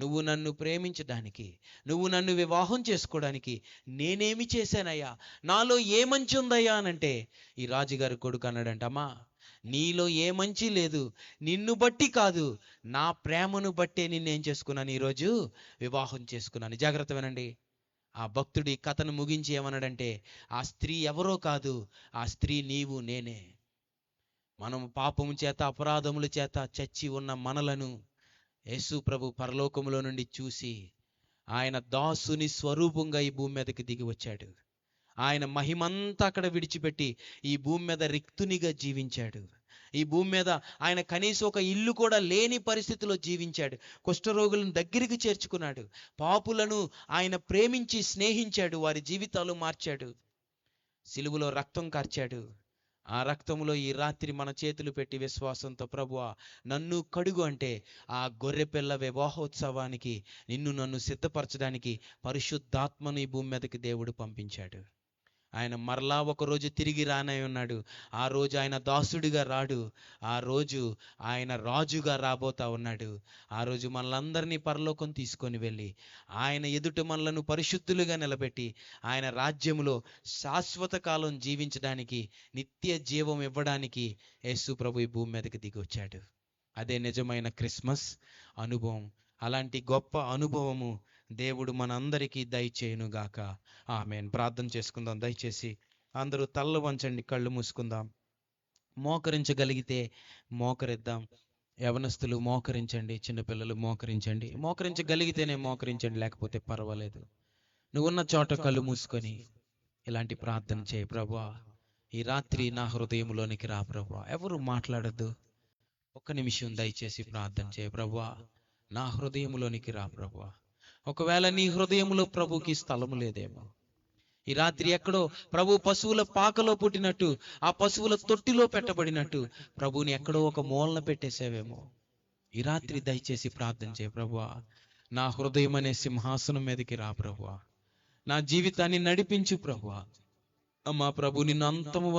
నువ్వు నన్ను ప్రేమించడానికి, నువ్వు నన్ను వివాహం చేసుకోవడానికి నేనేమి చేశానయ్యా, నాలో ఏ మంచి ఉందయ్యా అనంటే ఈ రాజుగారి కొడుకు అన్నాడంట, అమ్మా నీలో ఏ మంచి లేదు, నిన్ను బట్టి కాదు నా ప్రేమను బట్టే నిన్నేం చేసుకున్నాను, ఈరోజు వివాహం చేసుకున్నాను. జాగ్రత్త వినండి. ఆ భక్తుడి కథను ముగించి ఏమన్నాడంటే, ఆ స్త్రీ ఎవరో కాదు, ఆ స్త్రీ నీవు నేనే. మనం పాపము చేత అపరాధముల చేత చచ్చి ఉన్న మనలను యేసు ప్రభు పరలోకములో నుండి చూసి ఆయన దాసుని స్వరూపంగా ఈ భూమి మీదకి దిగి వచ్చాడు. ఆయన మహిమంతా అక్కడ విడిచిపెట్టి ఈ భూమి మీద రిక్తునిగా జీవించాడు. ఈ భూమి మీద ఆయన కనీసం ఒక ఇల్లు కూడా లేని పరిస్థితిలో జీవించాడు. కుష్ఠరోగులను దగ్గరికి చేర్చుకున్నాడు. పాపులను ఆయన ప్రేమించి స్నేహించాడు, వారి జీవితాలు మార్చాడు. సిలువలో రక్తం కార్చాడు. ఆ రక్తంలో ఈ రాత్రి మన చేతులు పెట్టి విశ్వాసంతో ప్రభువా నన్ను కడుగు అంటే ఆ గొర్రెపిల్ల వివాహోత్సవానికి నన్ను సిద్ధపరచడానికి పరిశుద్ధాత్మను ఈ భూమి మీదకి దేవుడు పంపించాడు. ఆయన మరలా ఒకరోజు తిరిగి రానై ఉన్నాడు. ఆ రోజు ఆయన దాసుడిగా రాడు, ఆ రోజు ఆయన రాజుగా రాబోతా ఉన్నాడు. ఆ రోజు మనలందరినీ పరలోకం తీసుకొని వెళ్ళి ఆయన ఎదుట మనలను పరిశుద్ధులుగా నిలబెట్టి ఆయన రాజ్యములో శాశ్వత కాలం జీవించడానికి, నిత్య జీవం ఇవ్వడానికి యేసు ప్రభు ఈ భూమి మీదకి దిగి వచ్చాడు. అదే నిజమైన క్రిస్మస్ అనుభవం. అలాంటి గొప్ప అనుభవము దేవుడు మనందరికీ దయచేయునుగాక. ఆమేన్. ప్రార్థన చేసుకుందాం. దయచేసి అందరూ తలలు వంచండి, కళ్ళు మూసుకుందాం. మోకరించగలిగితే మోకరిద్దాం. యవనస్తులు మోకరించండి, చిన్నపిల్లలు మోకరించండి. మోకరించగలిగితేనే మోకరించండి, లేకపోతే పర్వాలేదు. నువ్వున్న చోట కళ్ళు మూసుకొని ఇలాంటి ప్రార్థన చేయి. ప్రభువా ఈ రాత్రి నా హృదయంలోనికి రా ప్రభువా. ఎవరు మాట్లాడద్దు, ఒక్క నిమిషం దయచేసి ప్రార్థన చేయి. ప్రభువా నా హృదయంలోనికి రా ప్రభువా. ఒకవేళ నీ హృదయంలో ప్రభుకి స్థలము లేదేమో, ఈ రాత్రి ఎక్కడో ప్రభు పశువుల పాకలో పుట్టినట్టు, ఆ పశువుల తొట్టిలో పెట్టబడినట్టు ప్రభుని ఎక్కడో ఒక మూలన పెట్టేసావేమో, ఈ రాత్రి దయచేసి ప్రార్థన చేయ. ప్రభువా నా హృదయం అనే సింహాసనం మీదకి రా ప్రభువా. నా జీవితాన్ని నడిపించు ప్రభువా. అమ్మా ప్రభు నిన్ను అంతము